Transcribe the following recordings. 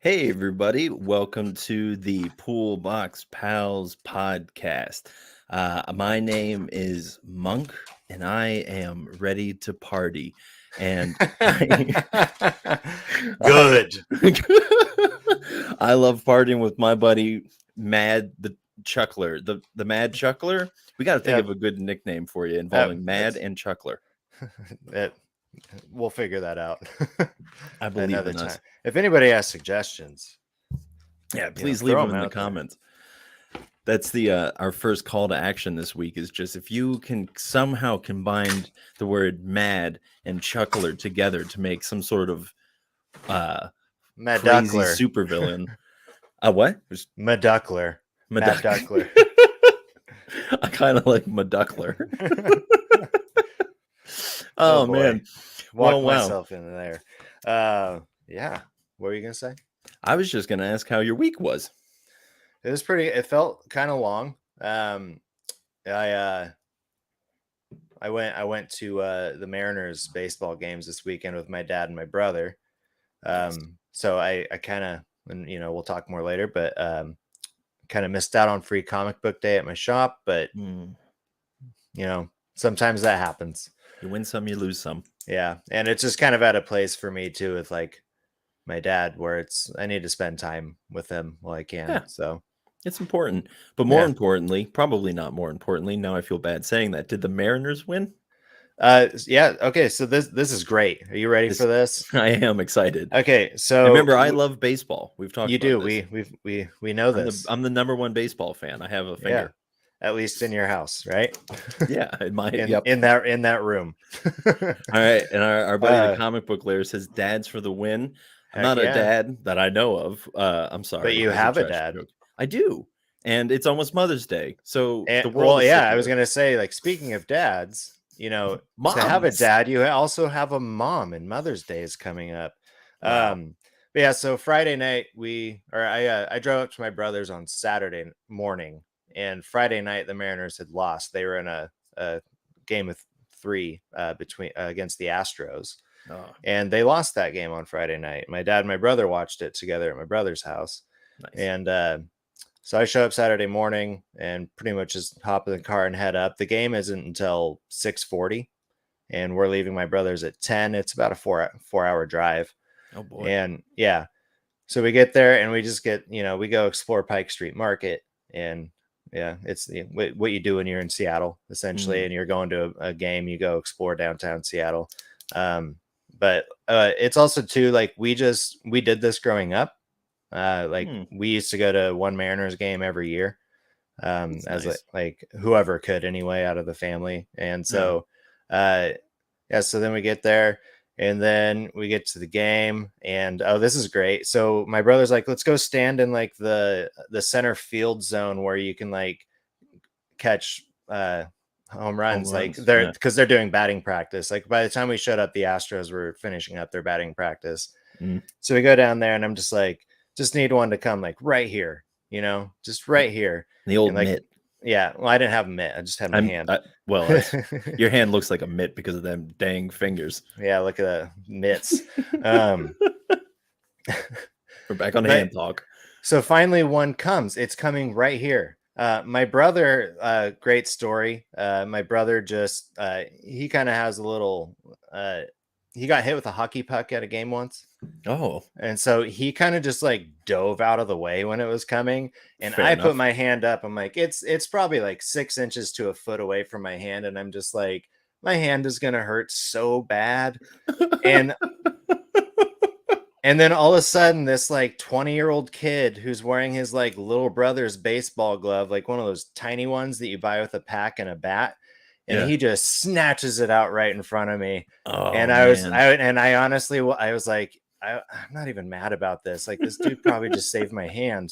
Hey everybody, welcome to the Pullboxpals podcast. My name is Monk and I am ready to party. And Good. I love partying with my buddy Mad the Chuckler. The Mad Chuckler. We got to think of a good nickname for you involving Mad and Chuckler. We'll figure that out. I believe in us. If anybody has suggestions, please leave them in the comments. That's the our first call to action this week is just if you can somehow combine the word mad and chuckler together to make some sort of Mad crazy Duckler supervillain. What? Maduckler. Maduckler. I kind of like Maduckler. Oh man. Walk myself into there. Yeah. What were you gonna say? I was just gonna ask how your week was. It was it felt kind of long. I went to the Mariners baseball games this weekend with my dad and my brother. So I kind of, and we'll talk more later, but kind of missed out on free comic book day at my shop, but sometimes that happens. You win some, you lose some. Yeah. And it's just kind of at a place for me too with like my dad where I need to spend time with him while I can. Yeah. So it's important. But more importantly, probably not more importantly, now I feel bad saying that. Did the Mariners win? Yeah. Okay. So this is great. Are you ready for this? I am excited. Okay. So remember, I love baseball. We've talked about this. We know this. I'm the number one baseball fan. I have a finger. Yeah. At least in your house, right? Yeah, in my in that room. All right, and our buddy the comic book layer says dads for the win. I'm not a dad that I know of. I'm sorry, but you have a dad. Joke. I do, and it's almost Mother's Day, so the world. I was gonna say, like, speaking of dads, to have a dad, you also have a mom, and Mother's Day is coming up. Wow. But yeah, so Friday night I drove up to my brother's on Saturday morning. And Friday night, the Mariners had lost. They were in a game of 3 against the Astros. Oh. And they lost that game on Friday night. My dad and my brother watched it together at my brother's house. Nice. And so I show up Saturday morning and pretty much just hop in the car and head up. The game isn't until 6:40, and we're leaving my brother's at 10. It's about a 4-hour drive. Oh, boy. And, yeah. So we get there, and we just we go explore Pike Street Market, and yeah, it's what you do when you're in Seattle, essentially, and you're going to a game. You go explore downtown Seattle. But it's also too like we did this growing up. We used to go to one Mariners game every year, as nice. like whoever could anyway out of the family. And so, so then we get there. And then we get to the game, and this is great. So my brother's like, let's go stand in like the center field zone where you can like catch home runs. Like because they're doing batting practice. Like by the time we showed up, the Astros were finishing up their batting practice. So we go down there, and I'm just like, just need one to come like right here, just right here. The old mitt. Yeah, well, I didn't have a mitt. I just had my hand. Your hand looks like a mitt because of them dang fingers. Yeah, look at the mitts. We're back on hand talk. So finally one comes. It's coming right here. My brother, great story. My brother just, he kind of has a little, he got hit with a hockey puck at a game once. Oh. And so he kind of just like dove out of the way when it was coming. And I put my hand up. I'm like, it's probably like 6 inches to a foot away from my hand. And I'm just like, my hand is going to hurt so bad. And And then all of a sudden, this like 20-year-old kid who's wearing his like little brother's baseball glove, like one of those tiny ones that you buy with a pack and a bat, and Yeah. he just snatches it out right in front of me. Oh, And I honestly, I was like, I'm not even mad about this. Like, this dude probably just saved my hand.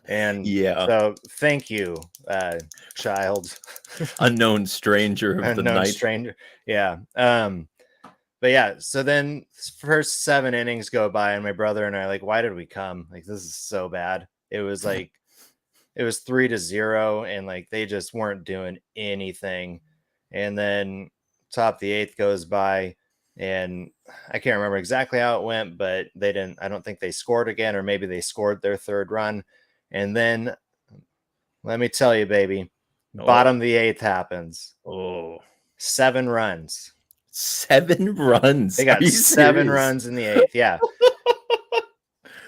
And yeah. so thank you, child. Unknown stranger of the Unknown night. stranger. Yeah. But yeah, so then first 7 innings go by, and my brother and I are like, why did we come? Like, this is so bad. It was like it was 3-0, and like they just weren't doing anything. And then top the 8th goes by, and I can't remember exactly how it went, but I don't think they scored again, or maybe they scored their 3rd run. And then let me tell you, baby, bottom of the 8th happens. Oh, 7 runs. 7 runs. They got 7 serious? runs in the 8th. Yeah.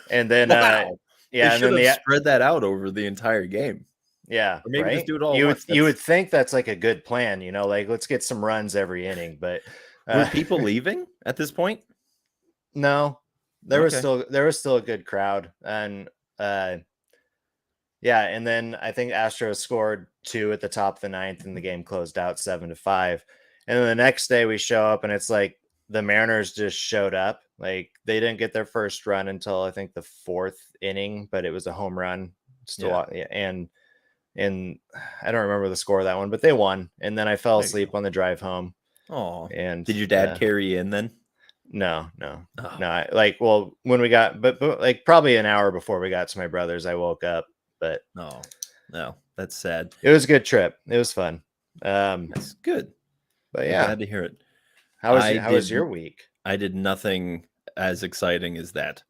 And then, wow. yeah, they and then should have spread that out over the entire game. Yeah, Or maybe right. just do it all You at once. you would think that's like a good plan, like let's get some runs every inning. But were people leaving at this point? No, there was still a good crowd, and yeah, and then I think Astros scored 2 at the top of the 9th, and the game closed out 7-5. And then the next day we show up, and it's like the Mariners just showed up. Like, they didn't get their first run until I think the 4th inning, but it was a home run. Still, and I don't remember the score of that one, but they won. And then I fell asleep on the drive home. Oh, and did your dad carry you in then? No. When we got, but like probably an hour before we got to my brother's, I woke up. But no, that's sad. It was a good trip. It was fun. That's good. But yeah, I'm glad to hear it. How was your week? I did nothing as exciting as that.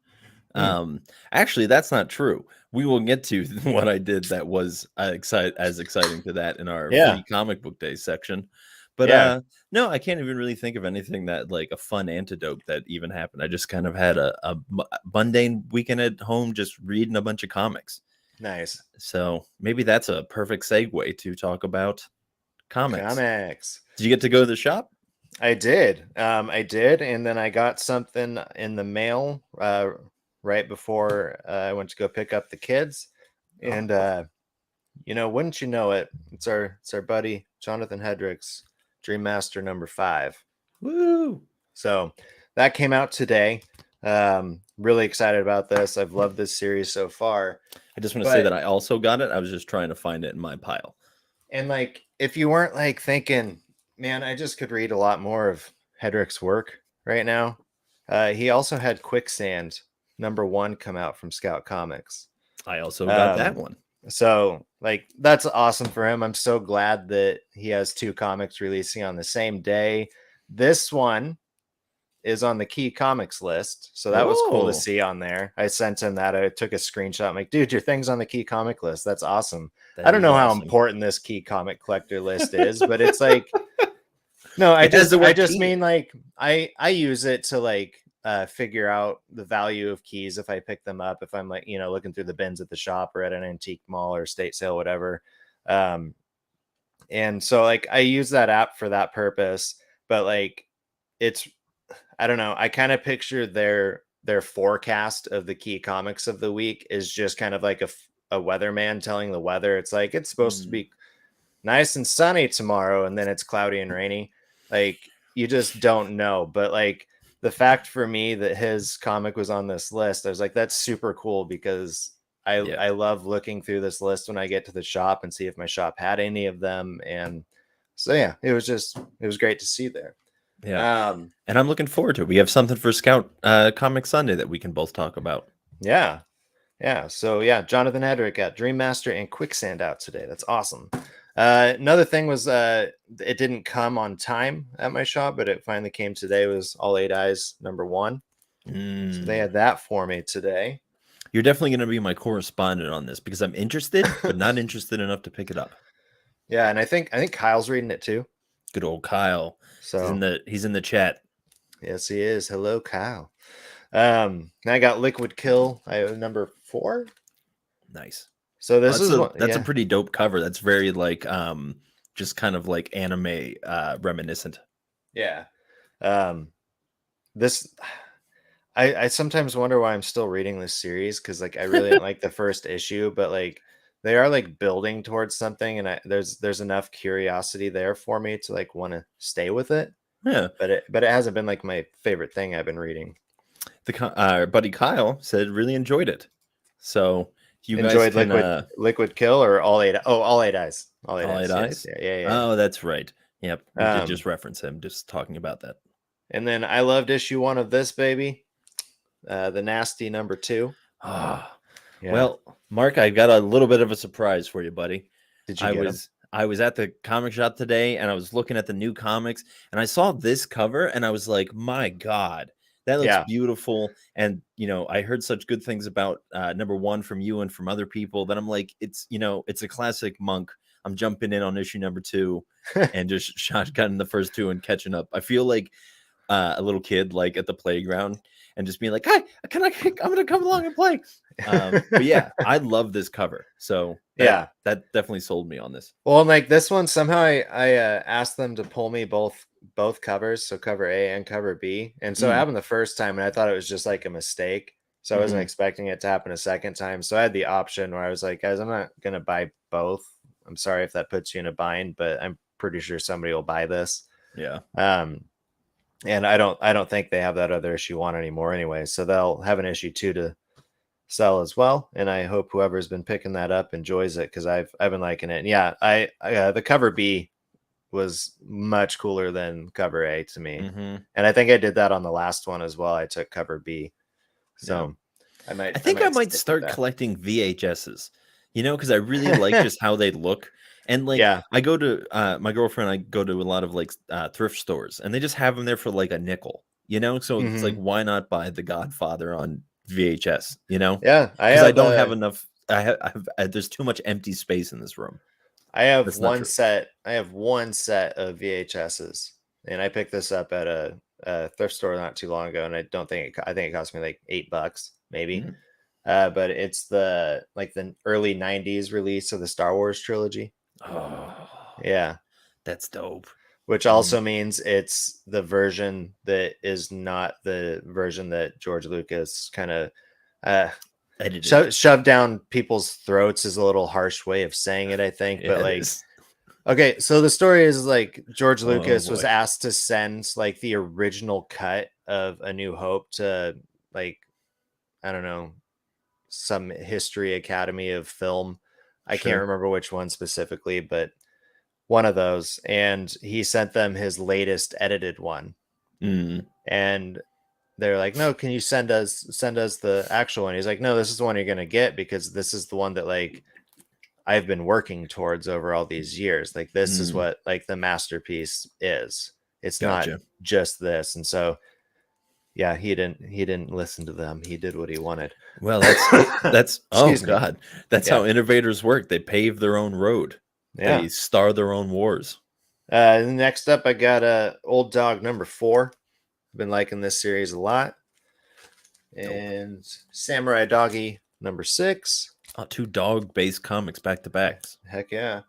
Actually, that's not true. We will get to what I did that was as exciting to that in our free comic book day section. But no, I can't even really think of anything that like a fun antidote that even happened. I just kind of had a mundane weekend at home, just reading a bunch of comics. Nice. So maybe that's a perfect segue to talk about comics. Did you get to go to the shop? I did. And then I got something in the mail right before I went to go pick up the kids. And wouldn't you know it, it's our buddy Jonathan Hedrick's Dream Master number 5. Woo! So that came out today. Really excited about this. I've loved this series so far. I just want to say that I also got it. I was just trying to find it in my pile. And like, if you weren't like thinking, man, I just could read a lot more of Hedrick's work right now. He also had Quicksand number 1 come out from Scout Comics. I also got that one. So like, that's awesome for him. I'm so glad that he has 2 comics releasing on the same day. This one is on the Key Comics list, so that was cool to see on there. I sent him that. I took a screenshot. I'm like, dude, your thing's on the Key Comic list. That's awesome. I don't know how important this Key Comic collector list is, but it's like, no, I just mean like I use it to like figure out the value of keys if I pick them up, if I'm like, looking through the bins at the shop or at an antique mall or estate sale, whatever. And so like I use that app for that purpose, but like I don't know. I kind of picture their forecast of the Key Comics of the week is just kind of like a weatherman telling the weather. It's like, it's supposed to be nice and sunny tomorrow, and then it's cloudy and rainy. Like, you just don't know. But like, the fact for me that his comic was on this list, I was like, that's super cool, because I love looking through this list when I get to the shop and see if my shop had any of them. And so yeah, it was great to see there. Yeah. And I'm looking forward to it. We have something for Scout Comic Sunday that we can both talk about. Yeah. So yeah, Jonathan Hedrick got Dream Master and Quicksand out today. That's awesome. Another thing was it didn't come on time at my shop, but it finally came today. It was All 8 Eyes number 1. So they had that for me today. You're definitely going to be my correspondent on this, because I'm interested, but not interested enough to pick it up. Yeah, and I think Kyle's reading it too. Good old Kyle. So he's in the chat. Yes, he is. Hello, Kyle. Now I got Liquid Kill. I have number 4. Nice. So that's a pretty dope cover. That's very like just kind of like anime reminiscent. Yeah. I sometimes wonder why I'm still reading this series, because like I really didn't like the first issue, but like they are like building towards something, and there's enough curiosity there for me to like want to stay with it. Yeah. But it hasn't been like my favorite thing I've been reading. Our buddy Kyle said really enjoyed it. So you guys Enjoyed can Liquid Kill or All Eight? Oh, All Eight Eyes. All Eight All Eyes. Eight Yes. Eyes. Yeah. Oh, that's right. Yep, we did Um, just reference him, just talking about that. and then I loved issue 1 of this baby, the Nasty #2. Ah, Yeah. well, Mark, I got a little bit of a surprise for you, buddy. Did you get him? I was at the comic shop today, and I was looking at the new comics, and I saw this cover, and I was like, "My God, that looks beautiful!" And I heard such good things about #1 from you and from other people that I'm like, it's a classic Monk. I'm jumping in on issue #2 and just shotgunning the first 2 and catching up. I feel like a little kid, like at the playground, and just being like, "Hi, I'm gonna come along and play." But yeah, I love this cover. So that definitely sold me on this. Well, like this one, somehow I asked them to pull me both covers, so cover A and cover B, and so it happened the first time, and I thought it was just like a mistake, so I wasn't expecting it to happen a second time. So I had the option where I was like, guys, I'm not gonna buy both. I'm sorry if that puts you in a bind, but I'm pretty sure somebody will buy this. Yeah. And I don't think they have that other issue 1 anymore anyway, so they'll have an issue 2 to sell as well. And I hope whoever's been picking that up enjoys it, because I've been liking it. And yeah, I the cover B was much cooler than cover A to me, and I think I did that on the last one as well. I took cover B, so I might start collecting VHSs, because I really like just how they look. And like, I go to my girlfriend, I go to a lot of like thrift stores, and they just have them there for like a nickel, so it's like, why not buy The Godfather on VHS? Yeah, because I don't have enough. There's too much empty space in this room. I have one set of VHSs, and I picked this up at a thrift store not too long ago, and I think it cost me like $8 maybe. But it's the early 90s release of the Star Wars trilogy. Oh yeah, that's dope. Which also means it's the version that is not the version that George Lucas kind of shoved down people's throats is a little harsh way of saying it, I think. But like, okay, so the story is like George Lucas was asked to send like the original cut of A New Hope to like, I don't know, some history academy of film. I can't remember which one specifically, but one of those. And he sent them his latest edited one. And they're like, no, can you send us the actual one? He's like, no, this is the one you're going to get, because this is the one that like I've been working towards over all these years. Like, this is what like the masterpiece is. It's not just this. And so, yeah, he didn't listen to them. He did what he wanted. Well, that's oh God, that's how innovators work. They pave their own road. They star their own wars. Next up, I got Old Dog #4. I've been liking this series a lot. And Samurai Doggy #6. 2 dog-based comics back to backs. Heck yeah.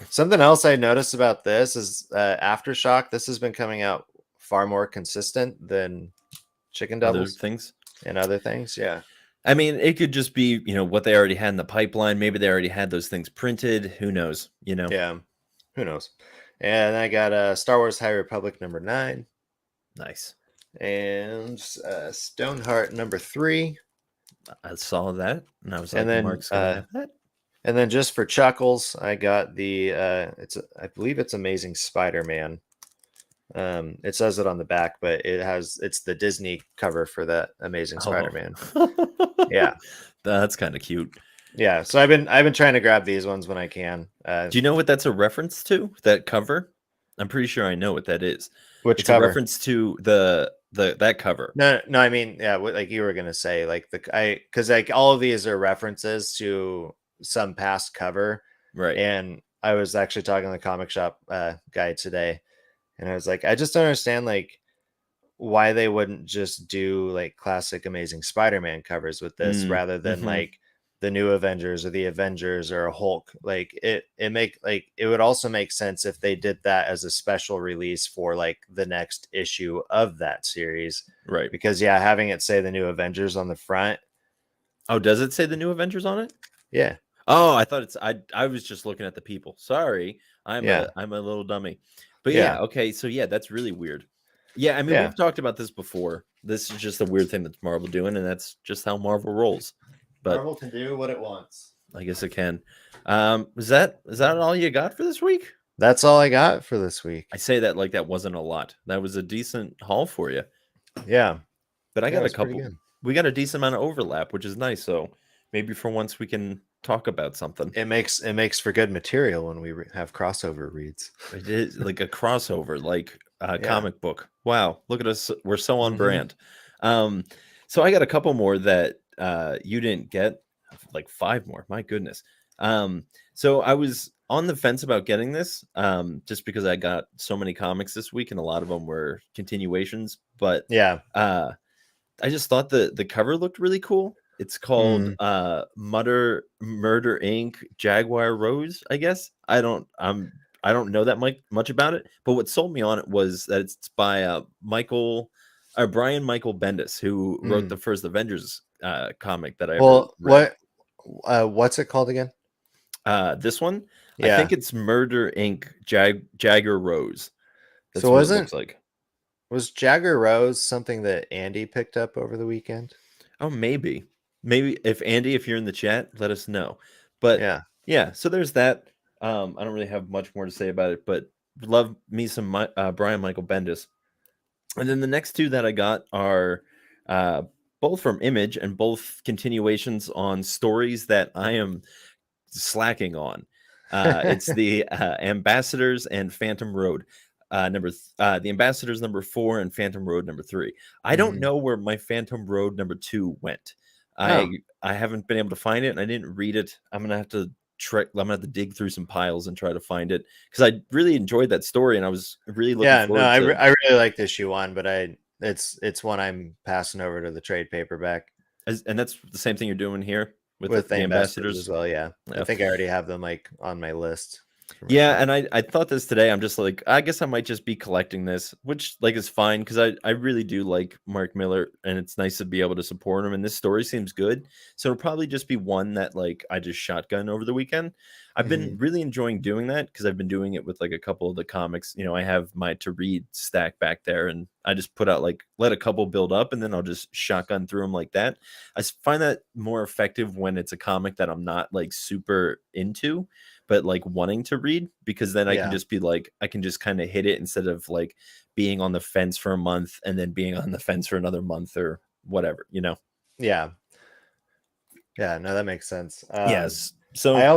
Something else I noticed about this is Aftershock. This has been coming out far more consistent than Chicken Doubles and other things. Yeah. I mean, it could just be, what they already had in the pipeline. Maybe they already had those things printed. Who knows? Yeah. Who knows? And I got Star Wars High Republic #9. Nice. And Stoneheart #3. I saw that, and I was like, Mark's gonna have that. And then just for chuckles, I got the I believe it's Amazing Spider-Man. It says it on the back, but it's the Disney cover for that Amazing Spider-Man. Yeah, that's kind of cute. Yeah, so I've been trying to grab these ones when I can. Do you know what that's a reference to? That cover? I'm pretty sure I know what that is. Which it's cover? A reference to that cover. No, I mean, yeah, like you were gonna say, like because like all of these are references to some past cover, right? And I was actually talking to the comic shop guy today, and I was like, I just don't understand like why they wouldn't just do like classic Amazing Spider-Man covers with this rather than like the new Avengers or the Avengers or a Hulk. Like it would also make sense if they did that as a special release for like the next issue of that series. Right. Because yeah, having it say the new Avengers on the front. Oh, does it say the new Avengers on it? Yeah. Oh, I thought I was just looking at the people. Sorry. I'm Yeah. a little dummy. But Yeah. yeah, okay. So yeah, that's really weird. Yeah, I mean, Yeah. we've talked about this before. This is just a weird thing that's Marvel doing, and that's just how Marvel rolls. But Marvel can do what it wants. I guess it can. Is that all you got for this week? That's all I got for this week. I say that like that wasn't a lot. That was a decent haul for you. Yeah. But I got a couple. Good. We got a decent amount of overlap, which is nice. So maybe for once we can talk about something. It makes for good material when we have crossover reads. It is like a crossover, like a comic book. Wow, look at us. We're so on brand. So I got a couple more that you didn't get, like 5 more. My goodness. So I was on the fence about getting this just because I got so many comics this week and a lot of them were continuations. But yeah, I just thought the cover looked really cool. It's called Murder Inc. Jaguar Rose, I guess. I don't know that much about it, but what sold me on it was that it's by Brian Michael Bendis, who wrote the first Avengers comic that I ever read. What's it called again? This one, I think it's Murder Inc. Jagger Rose. That's so what it looks like. Was Jagger Rose something that Andy picked up over the weekend? Oh, maybe if Andy, if you're in the chat, let us know. But yeah, so there's that. I don't really have much more to say about it, but love me some Brian Michael Bendis. And then the next 2 that I got are both from Image and both continuations on stories that I am slacking on. It's the Ambassadors and Phantom Road. The Ambassadors number 4 and Phantom Road number 3. I don't know where my Phantom Road number 2 went. I haven't been able to find it, and I didn't read it. I'm gonna have to dig through some piles and try to find it because I really enjoyed that story, and I was really looking forward to it. I really like issue 1, but it's one I'm passing over to the trade paperback. And that's the same thing you're doing here with the Ambassadors as well. Yeah, I think I already have them like on my list. Yeah, and I thought this today. I'm just like, I guess I might just be collecting this, which like is fine because I really do like Mark Miller, and it's nice to be able to support him. And this story seems good, so it'll probably just be one that like I just shotgun over the weekend. I've been really enjoying doing that because I've been doing it with like a couple of the comics. You know, I have my to read stack back there, and I just put out like let a couple build up, and then I'll just shotgun through them like that. I find that more effective when it's a comic that I'm not like super into, but like wanting to read, because then I can just be like, I can just kind of hit it instead of like being on the fence for a month and then being on the fence for another month or whatever, you know? Yeah. Yeah. No, that makes sense. Yes. So I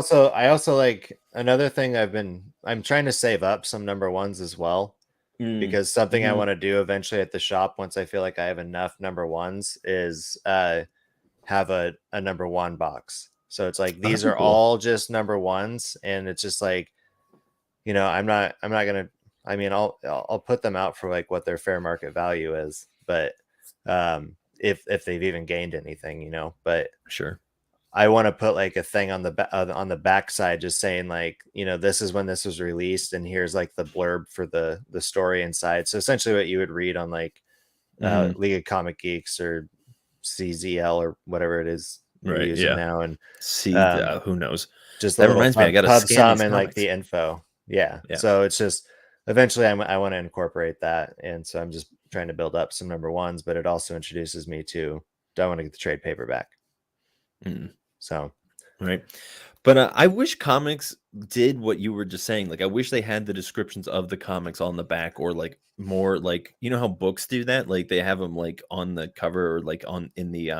also like another thing I'm trying to save up some number 1s as well, because something I want to do eventually at the shop once I feel like I have enough number 1s is have a number 1 box. So it's like these are all just number 1s, and it's just like, you know, I'm not gonna. I mean, I'll put them out for like what their fair market value is, but if they've even gained anything, you know. But sure, I want to put like a thing on the back side, just saying like, you know, this is when this was released, and here's like the blurb for the story inside. So essentially, what you would read on like League of Comic Geeks or CZL or whatever it is. Right, using now, and see who knows. Just that reminds me, I got to scan these and like the info. Yeah. Yeah. So it's just eventually I want to incorporate that, and so I'm just trying to build up some number 1s, but it also introduces me to, do I want to get the trade paperback? So right. But I wish comics did what you were just saying. Like, I wish they had the descriptions of the comics on the back, or like more like, you know how books do that? Like they have them like on the cover, or like on in the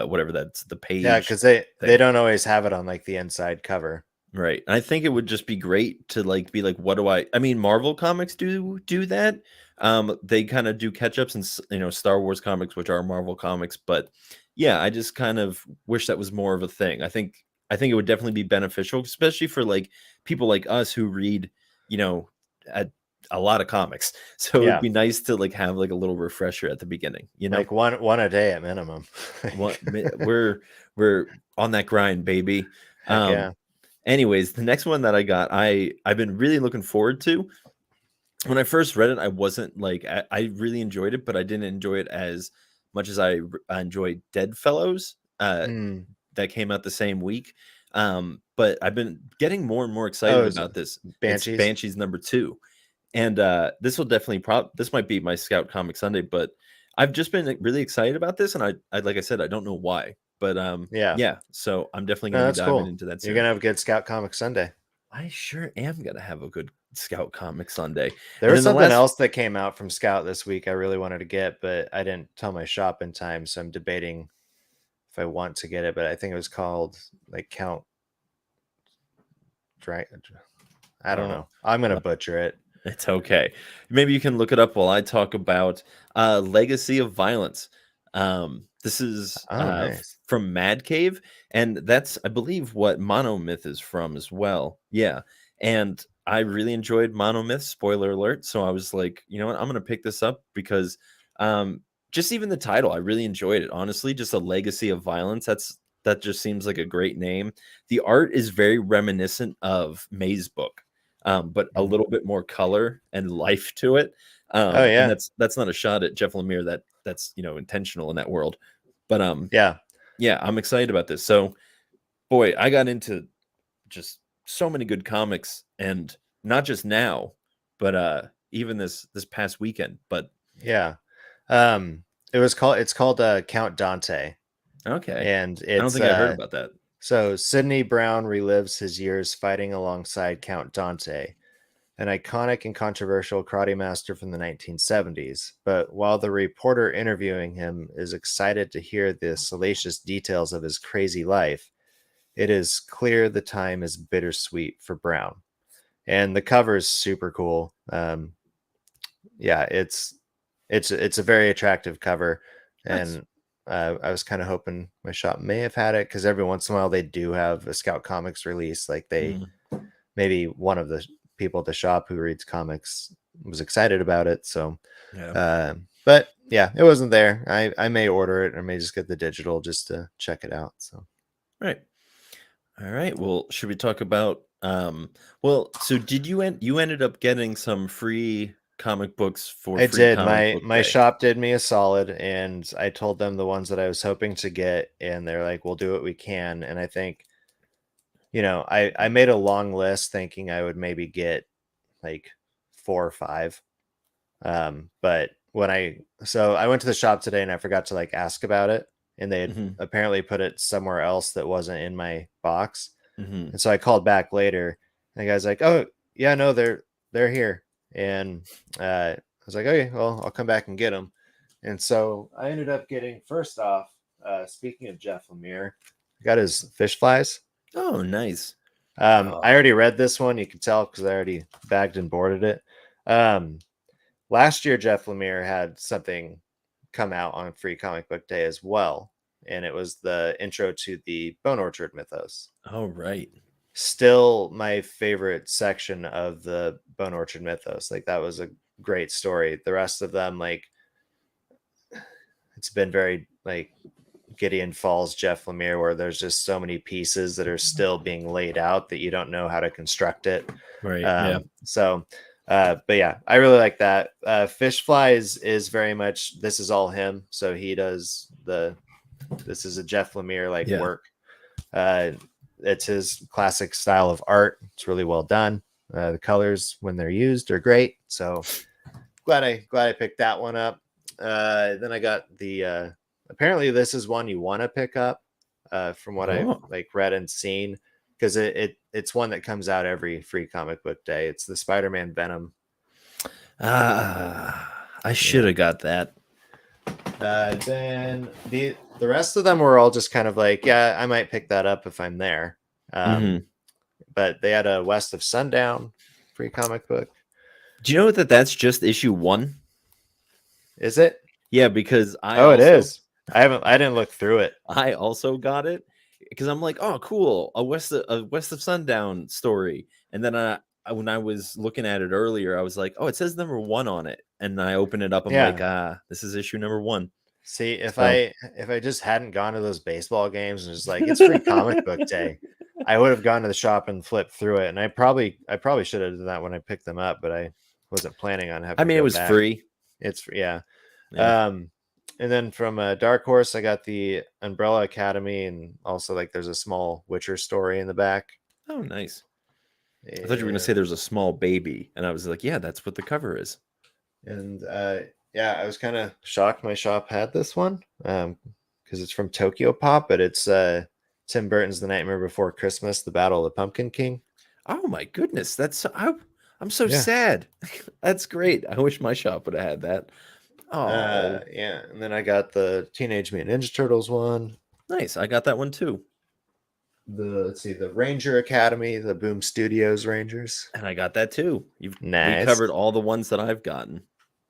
whatever that's the page. Yeah, because they don't always have it on like the inside cover. Right. And I think it would just be great to like be like, what do I mean, Marvel comics do that. They kind of do catch-ups, and you know, Star Wars comics, which are Marvel comics, but yeah, I just kind of wish that was more of a thing. I think it would definitely be beneficial, especially for like people like us who read, you know, at a lot of comics. So it'd Yeah. be nice to like have like a little refresher at the beginning, you know? Like one a day at minimum. We're on that grind, baby. Heck yeah. Anyways, the next one that I got, I've been really looking forward to. When I first read it, I wasn't like I really enjoyed it, but I didn't enjoy it as much as I enjoyed Dead Fellows. Mm. That came out the same week. But I've been getting more and more excited Oh, is it about this. It's Banshees? Banshees #2. And this will definitely this might be my Scout Comic Sunday, but I've just been really excited about this, and I like I said, I don't know why. But Yeah. yeah, so I'm definitely No, gonna be that's diving cool. into that You're soon. gonna have a good Scout Comic Sunday. I sure am gonna have a good Scout Comic Sunday. There And was then the something last else that came out from Scout this week I really wanted to get, but I didn't tell my shop in time, so I'm debating if I want to get it. But I think it was called like Count Dragon. I don't know. I'm gonna butcher it. It's okay. Maybe you can look it up while I talk about Legacy of Violence. This is Oh, nice. from Mad Cave, and that's, I believe, what Monomyth is from as well. Yeah. And I really enjoyed Monomyth, spoiler alert. So I was like, you know what? I'm going to pick this up because just even the title, I really enjoyed it. Honestly, just a Legacy of Violence. That just seems like a great name. The art is very reminiscent of May's book. But a little bit more color and life to it. Oh And yeah. that's not a shot at Jeff Lemire. That's intentional in that world. But Yeah. yeah, I'm excited about this. So boy, I got into just so many good comics, and not just now, but even this past weekend. But Yeah. It's called Count Dante. okay, And I don't it's think I heard about that. so Sidney Brown relives his years fighting alongside Count Dante, an iconic and controversial karate master from the 1970s. But while the reporter interviewing him is excited to hear the salacious details of his crazy life, it is clear the time is bittersweet for Brown. And the cover is super cool. Yeah, it's a very attractive cover, Nice. and I was kind of hoping my shop may have had it because every once in a while they do have a Scout Comics release. Like Mm, maybe one of the people at the shop who reads comics was excited about it. So, yeah. but yeah, it wasn't there. I may order it or may just get the digital just to check it out. So Right. All right. Well, should we talk about well, so did you ended up getting some free comic books for I free did. comic My book my day? shop did me a solid, and I told them the ones that I was hoping to get, and they're like, "We'll do what we can." And I think, I made a long list thinking I would maybe get like 4 or 5. But I went to the shop today and I forgot to like ask about it, and they had Hmm. apparently put it somewhere else that wasn't in my box. Hmm. And so I called back later, and the guy's like, "Oh yeah, no, they're here." And I was like, "Okay, well, I'll come back and get them." And so I ended up getting, first off, speaking of Jeff Lemire, I got his fish flies. Oh, nice. I Oh. already read this one. You can tell because I already bagged and boarded it. Um, Last year, Jeff Lemire had something come out on Free Comic Book Day as well, and it was the intro to the Bone Orchard mythos. Oh, right. Still my favorite section of the Bone Orchard mythos. Like that was a great story. The rest of them, like, it's been very like Gideon Falls, Jeff Lemire, where there's just so many pieces that are still being laid out that you don't know how to construct it. Right. Yeah. But yeah, I really like that. Fish Flies is very much, this is all him. So he does this is a Jeff Lemire like Yeah. work. It's his classic style of art. It's really well done. The colors when they're used are great. So glad I picked that one up. Then I got the apparently this is one you want to pick up from what I've Oh. like read and seen, because it's one that comes out every Free Comic Book Day. It's the Spider-Man Venom. I should have got that. Then the rest of them were all just kind of like, yeah, I might pick that up if I'm there. Mhm. But they had a West of Sundown free comic book. Do you know that that's just issue 1? Is it? Yeah, because Oh, it is. I didn't look through it. I also got it because I'm like, oh, cool, a West of Sundown story, and then when I was looking at it earlier, I was like, oh, it says number 1 on it, and I open it up. I'm like, this is issue number 1. See, if I just hadn't gone to those baseball games and just like it's free comic book day, I would have gone to the shop and flipped through it. And I probably should have done that when I picked them up, but I wasn't planning on having. I mean, to go it was back. free. It's yeah. And then from Dark Horse, I got the Umbrella Academy, and also like there's a small Witcher story in the back. Oh, nice. I thought you were going to say there's a small baby, and I was like, yeah, that's what the cover is. And yeah, I was kind of shocked my shop had this one because it's from Tokyo Pop, but it's Tim Burton's The Nightmare Before Christmas, The Battle of the Pumpkin King. Oh my goodness, I'm so sad. That's great. I wish my shop would have had that. Oh yeah, and then I got the Teenage Mutant Ninja Turtles one. Nice, I got that one too. The Ranger Academy, the Boom Studios Rangers, and I got that too. We nice. covered all the ones that I've gotten.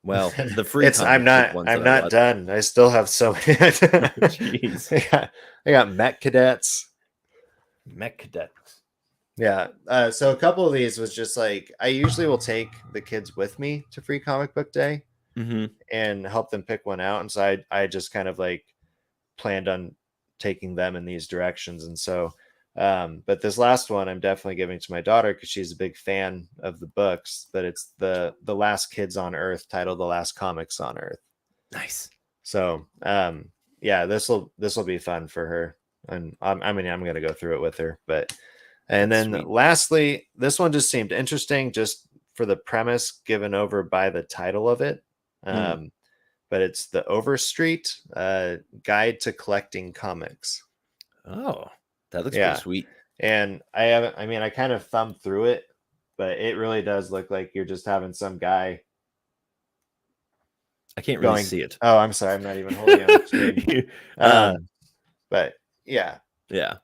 Well, the free. I'm not done. I still have so many. Jeez, I got Mech Cadets. Yeah. So a couple of these was just like I usually will take the kids with me to Free Comic Book Day and help them pick one out, and so I just kind of like planned on taking them in these directions, and so. But this last one I'm definitely giving to my daughter because she's a big fan of the books, but it's the Last Kids on Earth, titled The Last Comics on Earth. Nice. So yeah, this will be fun for her, and I'm gonna go through it with her. But and then lastly, this one just seemed interesting just for the premise given over by the title of it. But it's the Overstreet Guide to Collecting Comics. Oh, that looks pretty sweet. And I kind of thumbed through it, but it really does look like you're just having some guy. I can't really see it. Oh, I'm sorry. I'm not even holding on the screen. But yeah. Yeah.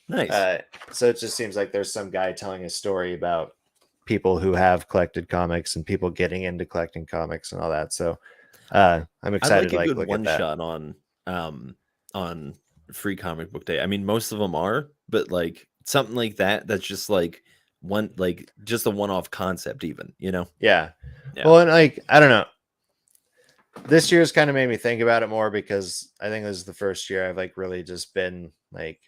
Nice. So it just seems like there's some guy telling a story about people who have collected comics and people getting into collecting comics and all that. So I'm excited I like a to good one shot on Free Comic Book Day. I mean, most of them are, but like something like that's just like just a one-off concept, even, you know? Yeah. Well, and like I don't know. This year's kind of made me think about it more because I think this is the first year I've like really just been like,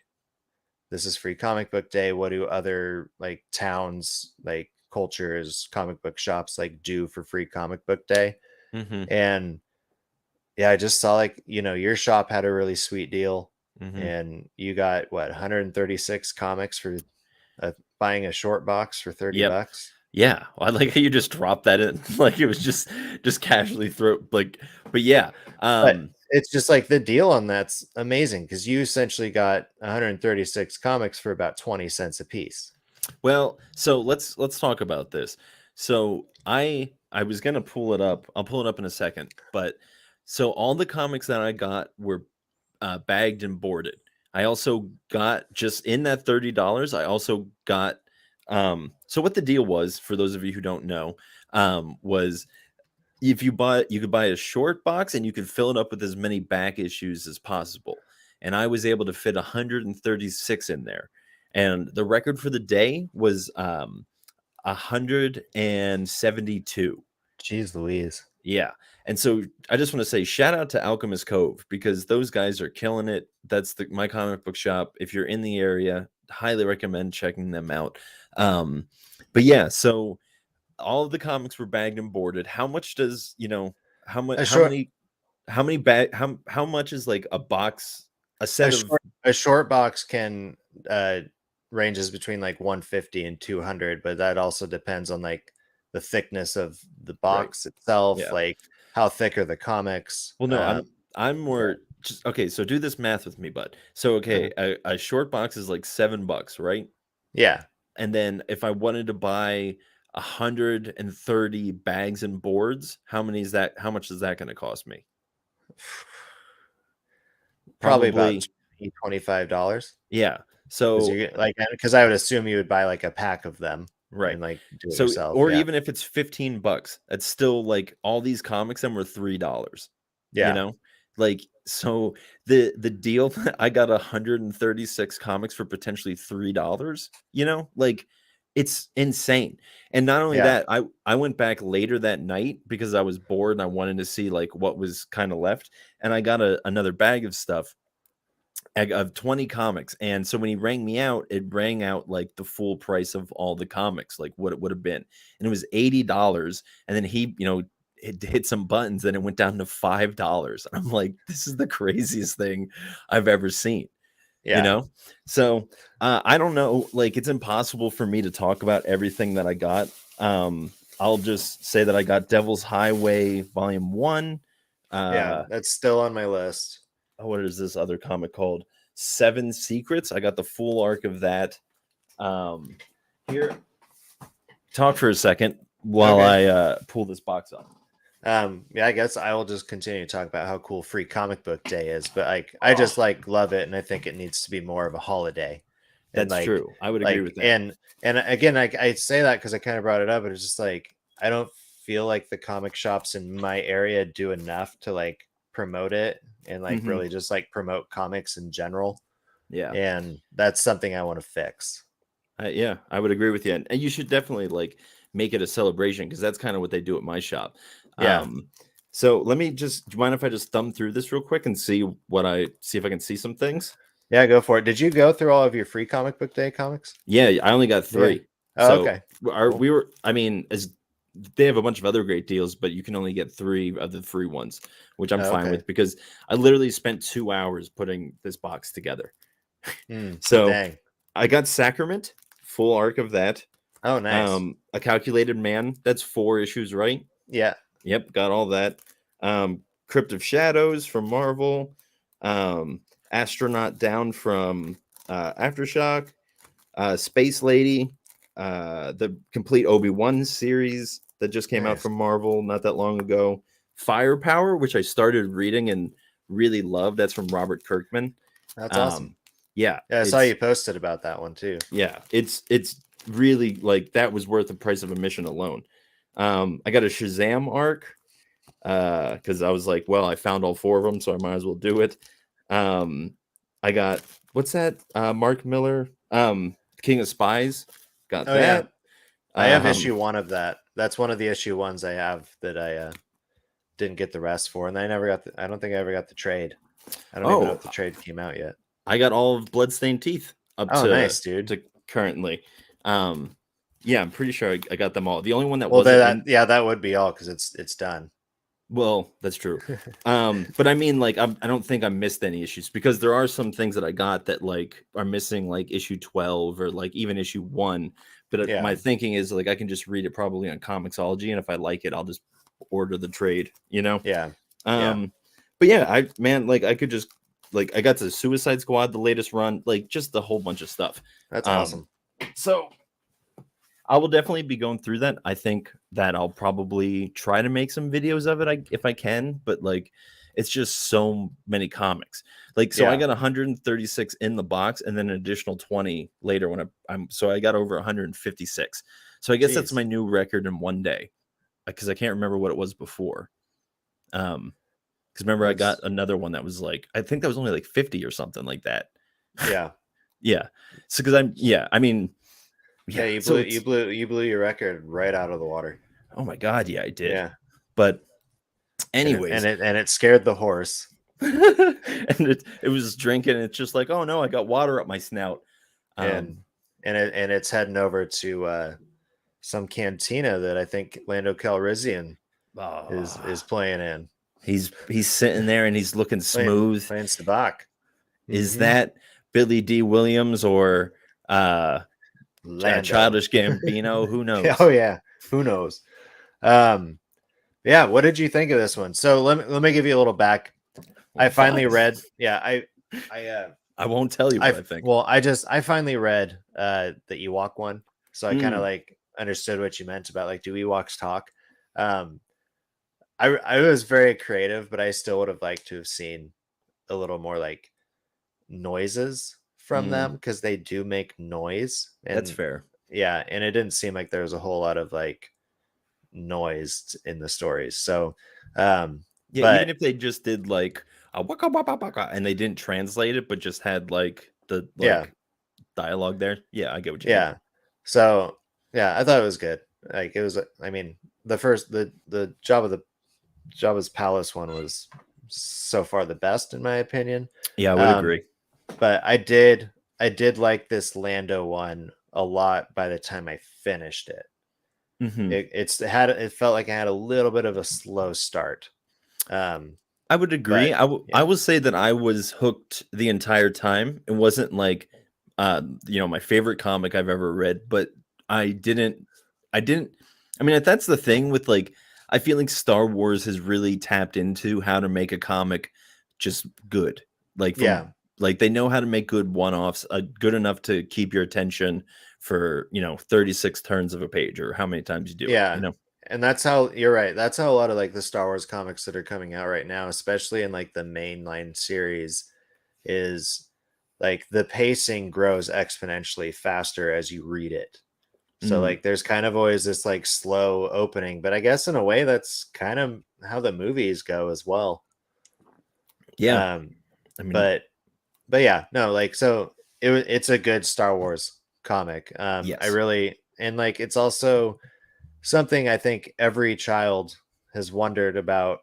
this is Free Comic Book Day. What do other like towns, like cultures, comic book shops like do for Free Comic Book Day? And yeah, I just saw like, your shop had a really sweet deal. And you got what 136 comics for buying a short box for $30. Yeah, well, I like how you just dropped that in, like it was just casually throw like, but yeah, but it's just like the deal on that's amazing because you essentially got 136 comics for about 20 cents a piece. Well, so let's talk about this. So I was gonna pull it up. I'll pull it up in a second, but so all the comics that I got were bagged and boarded. I also got, just in that $30, I also got so what the deal was, for those of you who don't know, was if you could buy a short box and you could fill it up with as many back issues as possible. And I was able to fit 136 in there. And the record for the day was 172. Jeez Louise. Yeah. And so I just want to say shout out to Alchemist Cove because those guys are killing it. That's my comic book shop. If you're in the area, highly recommend checking them out. But yeah, so all of the comics were bagged and boarded. How much does, how much is like a box, a short box can ranges between like 150 and 200, but that also depends on like the thickness of the box itself, like how thick are the comics. Well, no, I'm more just okay. So do this math with me, bud. So okay, a short box is like $7, right? Yeah. And then if I wanted to buy 130 bags and boards, how much is that going to cost me? Probably about $25. Yeah. So because I would assume you would buy like a pack of them. Right. And like do it so yourself. Or even if it's $15, that's still like all these comics and were $3. Yeah. Like, so the deal that I got 136 comics for potentially $3, like It's insane. And not only Yeah. that, I went back later that night because I was bored and I wanted to see like what was kind of left. And I got another bag of stuff of 20 comics. And so when he rang me out, it rang out like the full price of all the comics, like what it would have been. And it was $80. And then he, hit some buttons and it went down to $5. And I'm like, this is the craziest thing I've ever seen. Yeah. So I don't know, like it's impossible for me to talk about everything that I got. I'll just say that I got Devil's Highway Volume 1. Yeah, that's still on my list. What is this other comic called? Seven Secrets. I got the full arc of that. Here, talk for a second while I pull this box up. Yeah, I guess I will just continue to talk about how cool Free Comic Book Day is, but like I just like love it, and I think it needs to be more of a holiday. And That's true. I would agree with that. And again, I say that because I kind of brought it up, but it's just like I don't feel like the comic shops in my area do enough to like promote it and like really just like promote comics in general. Yeah, and that's something I want to fix. Yeah, I would agree with you, and you should definitely like make it a celebration because that's kind of what they do at my shop. Yeah. So let me just. Do you mind if I just thumb through this real quick and see if I can see some things? Yeah, go for it. Did you go through all of your Free Comic Book Day comics? Yeah, I only got 3. Yeah. Oh, so okay. We were. I mean, as they have a bunch of other great deals, but you can only get 3 of the free ones, which I'm fine with because I literally spent 2 hours putting this box together. So dang. I got Sacrament, full arc of that. Oh, nice. A Calculated Man. That's 4 issues, right? Yeah. Yep, got all that. Crypt of Shadows from Marvel. Astronaut Down from Aftershock. Space Lady. The complete Obi-Wan series that just came out from Marvel not that long ago. Firepower, which I started reading and really love. That's from Robert Kirkman. That's awesome. Yeah, I saw you posted about that one too. Yeah, it's really like that was worth the price of admission alone. I got a Shazam arc because I was like, well, I found all 4 of them, so I might as well do it. I got what's that? Mark Miller, King of Spies. Got that. Yeah. I have issue 1 of that. That's one of the issue 1s I have that I didn't get the rest for, and I never got. I don't think I ever got the trade. I don't even know if the trade came out yet. I got all of Bloodstained Teeth up to nice, dude. To currently. Yeah, I'm pretty sure I got them all. The only one that that would be all because it's done. Well, that's true. But I mean, like, I don't think I missed any issues because there are some things that I got that like are missing, like issue 12 or like even issue 1. But my thinking is like I can just read it probably on Comixology, and if I like it, I'll just order the trade. Yeah. But yeah, I could just like I got the Suicide Squad, the latest run, like just a whole bunch of stuff. That's awesome. So I will definitely be going through that. I think that I'll probably try to make some videos of it if I can, but like it's just so many comics. Like, so I got 136 in the box and then an additional 20 later when so I got over 156. So I guess that's my new record in one day because I can't remember what it was before. Because remember I got another one that was like, I think that was only like 50 or something like that. Yeah. Yeah. So because you blew your record right out of the water. Oh my god, yeah, I did. Yeah. But anyways, and it scared the horse. and it was drinking. It's just like, oh no, I got water up my snout. And it's heading over to some cantina that I think Lando Calrissian is playing in. He's sitting there and he's looking smooth. Playing Sabak. Is that Billy D. Williams or Childish Gambino? Who knows? Oh yeah, who knows? Yeah, what did you think of this one? So let me give you a little back. I finally read. Yeah, I won't tell you what I think. Well, I finally read the Ewok one, so I kind of like understood what you meant about like, do Ewoks talk? I was very creative, but I still would have liked to have seen a little more like noises from them because they do make noise. And, that's fair. Yeah, and it didn't seem like there was a whole lot of like noise in the stories. So but even if they just did like a waka waka waka and they didn't translate it, but just had like the dialogue there. Yeah, I get what you mean. So Yeah, I thought it was good. Like it was, I mean, the Jabba's Palace one was so far the best in my opinion. Yeah, I would Um, agree. but I did like this Lando one a lot by the time I finished it. Mm-hmm. It felt like it had a little bit of a slow start. Um, I would agree. but I yeah, will say that I was hooked the entire time. It wasn't like, my favorite comic I've ever read, but I didn't, I didn't. I mean, that's the thing with like, I feel like Star Wars has really tapped into how to make a comic just good. Like yeah, they know how to make good one-offs, good enough to keep your attention for 36 turns of a page or how many times you do it. yeah. And that's how you're right. That's how a lot of like the Star Wars comics that are coming out right now, especially in like the mainline series, is like the pacing grows exponentially faster as you read it. So Mm, like there's kind of always this like slow opening, but I guess in a way that's kind of how the movies go as well. yeah. Um, I mean, but yeah, no, like so it's a good Star Wars comic. I yes. really and like it's also something I think every child has wondered about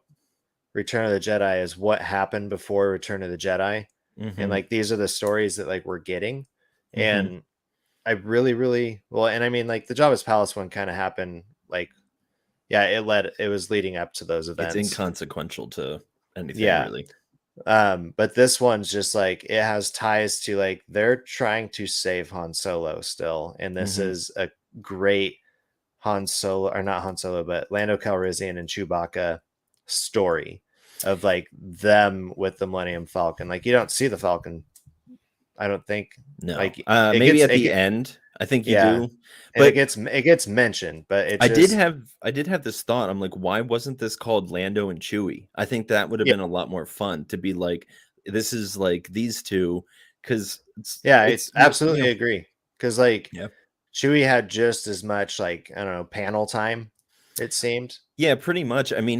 Return of the Jedi is what happened before Return of the Jedi. And Mm-hmm. like these are the stories that like we're getting. Mm-hmm. And I really, really well, and I mean like the Jabba's Palace one kind of happened like yeah, it was leading up to those It's events. inconsequential to anything, Yeah. really. But this one's just like it has ties to like they're trying to save Han Solo still, and this Mhm. is a great Han Solo or not Han Solo, but Lando Calrissian and Chewbacca story of like them with the Millennium Falcon. Like you don't see the Falcon, I don't think. No. Like Maybe at the end, I think you yeah, do. and But it gets mentioned, but it I did just have I did have this thought. I'm like, why wasn't this called Lando and Chewie? I think that would have yeah, been a lot more fun to be like, this is like these two, because yeah, I it's absolutely agree because like yeah. Chewie had just as much like I don't know panel time. It seemed. Yeah, pretty much. I mean,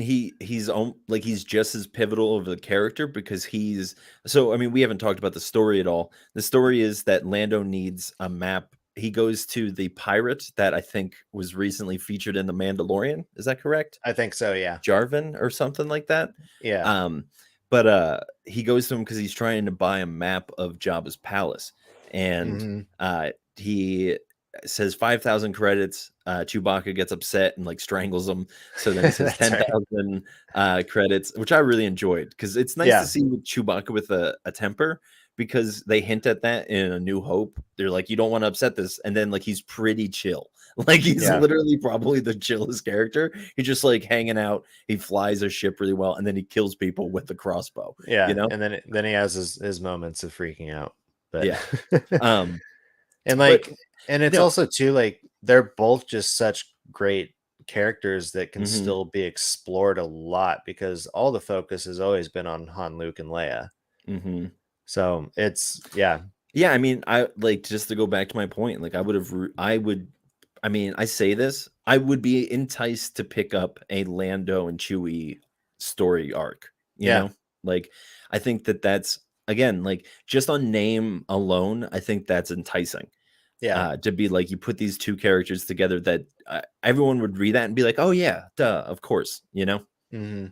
like he's just as pivotal of a character because he's so. I mean, we haven't talked about the story at all. The story is that Lando needs a map. He goes to the pirate that I think was recently featured in The Mandalorian. Is that correct? I think so. Yeah. Jarvan or something like that. Yeah. Um, but he goes to him because he's trying to buy a map of Jabba's palace, and Hmm. he says 5,000 credits. Chewbacca gets upset and like strangles him. So then he says That's right. 10,000 credits, which I really enjoyed because it's nice to Yeah. see Chewbacca with a temper because they hint at that in A New Hope. They're like, you don't want to upset this. And then like he's pretty chill. Like he's Yeah. literally probably the chillest character. He's just like hanging out. He flies a ship really well, and then he kills people with the crossbow. You Yeah. know? And then he has his moments of freaking out. But Yeah. Um, and but like and it's no. also too like they're both just such great characters that can Hmm. still be explored a lot because all the focus has always been on Han, Luke, and Leia. Hmm. So it's yeah. Yeah, I mean, I like just to go back to my point. Like, I would. I mean, I say this. I would be enticed to pick up a Lando and Chewie story arc. You Yeah. know, like I think that's again like just on name alone. I think that's enticing. Yeah. To be like you put these two characters together that everyone would read that and be like, oh yeah, duh, of course, Hmm.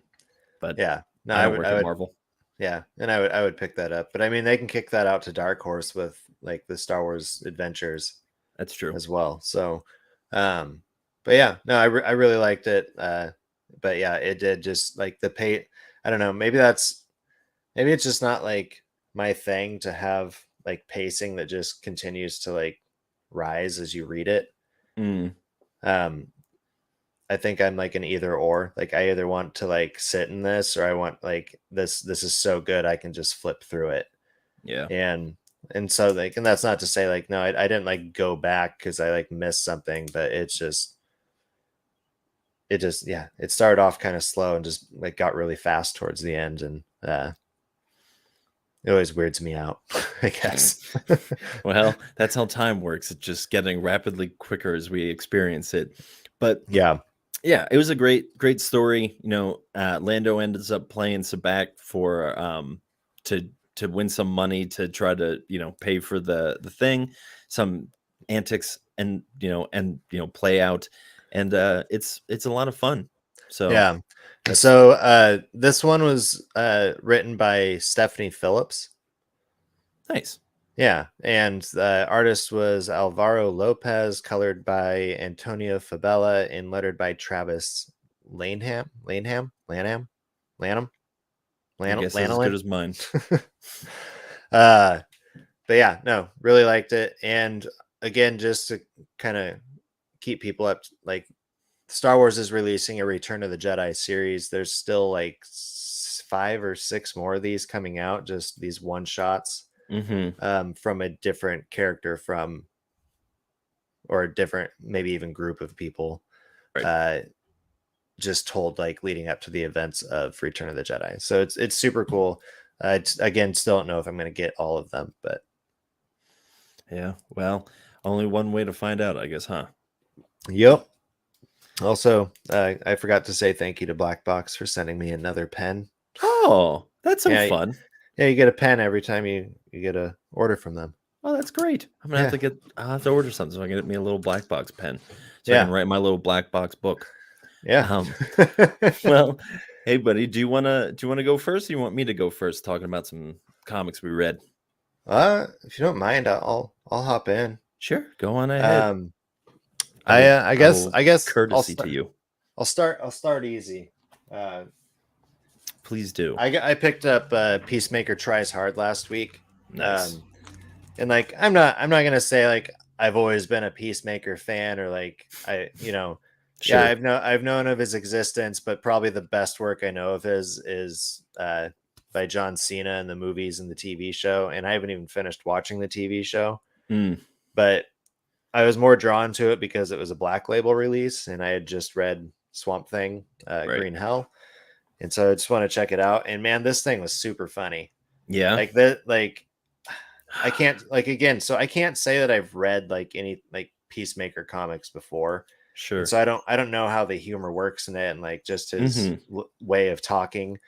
But Yeah. No, I I don't would work I at would Marvel. yeah, and I would pick that up. But I mean they can kick that out to Dark Horse with like the Star Wars adventures That's true. as well. So, um, but yeah, no, I really liked it. But yeah, it did just like the pay. I don't know. Maybe it's just not like my thing to have like pacing that just continues to like rise as you read it. Mm, Um, I think I'm like an either or. Like I either want to like sit in this or I want like this is so good I can just flip through it. yeah. And so like and that's not to say like no I didn't like go back because I like missed something, but it just yeah it started off kind of slow and just like got really fast towards the end and it always weirds me out. I guess. Well, that's how time works. It's just getting rapidly quicker as we experience it. But Yeah. yeah, it was a great story. Lando ends up playing Sabak for to win some money to try to pay for the thing. Some antics and play out, and it's a lot of fun. So yeah. And so this one was written by Stephanie Phillips. nice. Yeah, and the artist was Alvaro Lopez, colored by Antonio Fabella, and lettered by Travis Lanham. I guess that's as good as mine. But yeah, no, really liked it. And again, just to kind of keep people up, like Star Wars is releasing a Return of the Jedi series. There's still like 5 or 6 more of these coming out, just these one shots from a different character or a different, maybe even group of people. Right. Just told like leading up to the events of Return of the Jedi. So it's super cool. Again, still don't know if I'm going to get all of them, but yeah, well, only one way to find out, I guess, huh? Yep. Also, I forgot to say thank you to Black Box for sending me another pen. Oh, that's so fun. Yeah, you get a pen every time you get a order from them. Oh, that's great. I'll have to order something so I can get me a little Black Box pen so I can write my little Black Box book. Yeah. Well, hey buddy, do you wanna go first, or you want me to go first talking about some comics we read? If you don't mind, I'll hop in. Sure, go on ahead. I guess courtesy to you. I'll start easy. Please do. I picked up Peacemaker Tries Hard last week. Nice. And like I'm not gonna say like I've always been a Peacemaker fan, or like sure. Yeah, I've known of his existence, but probably the best work I know of his is by John Cena in the movies and the TV show. And I haven't even finished watching the TV show, but I was more drawn to it because it was a Black Label release, and I had just read Swamp Thing, Green Hell, and so I just want to check it out. And man, this thing was super funny. Yeah, like that. Like I can't so I can't say that I've read like any like Peacemaker comics before. Sure. And so I don't know how the humor works in it, and like just his way of talking,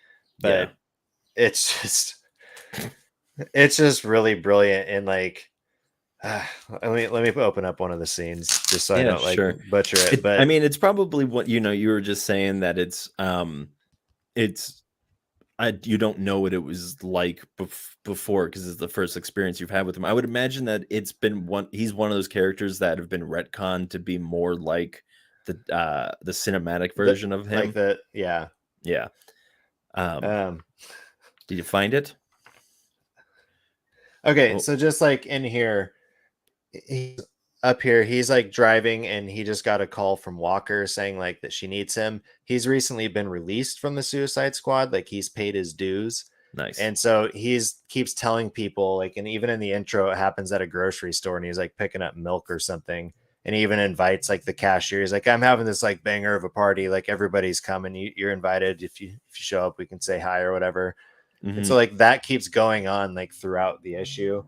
but it's just really brilliant. And like let me open up one of the scenes just so I don't like butcher it. But I mean, it's probably what you were just saying that it's you don't know what it was like before because it's the first experience you've had with him. I would imagine that he's one of those characters that have been retconned to be more like the cinematic version of him. Like that, yeah. Did you find it? Okay, so just like in here, he's up here, he's like driving, and he just got a call from Walker saying like that she needs him. He's recently been released from the Suicide Squad, like he's paid his dues. Nice. And so keeps telling people, like, and even in the intro, it happens at a grocery store, and he's like picking up milk or something, and he even invites like the cashier. He's like, I'm having this like banger of a party, like everybody's coming, you're invited. If you show up, we can say hi or whatever. And so like that keeps going on like throughout the issue.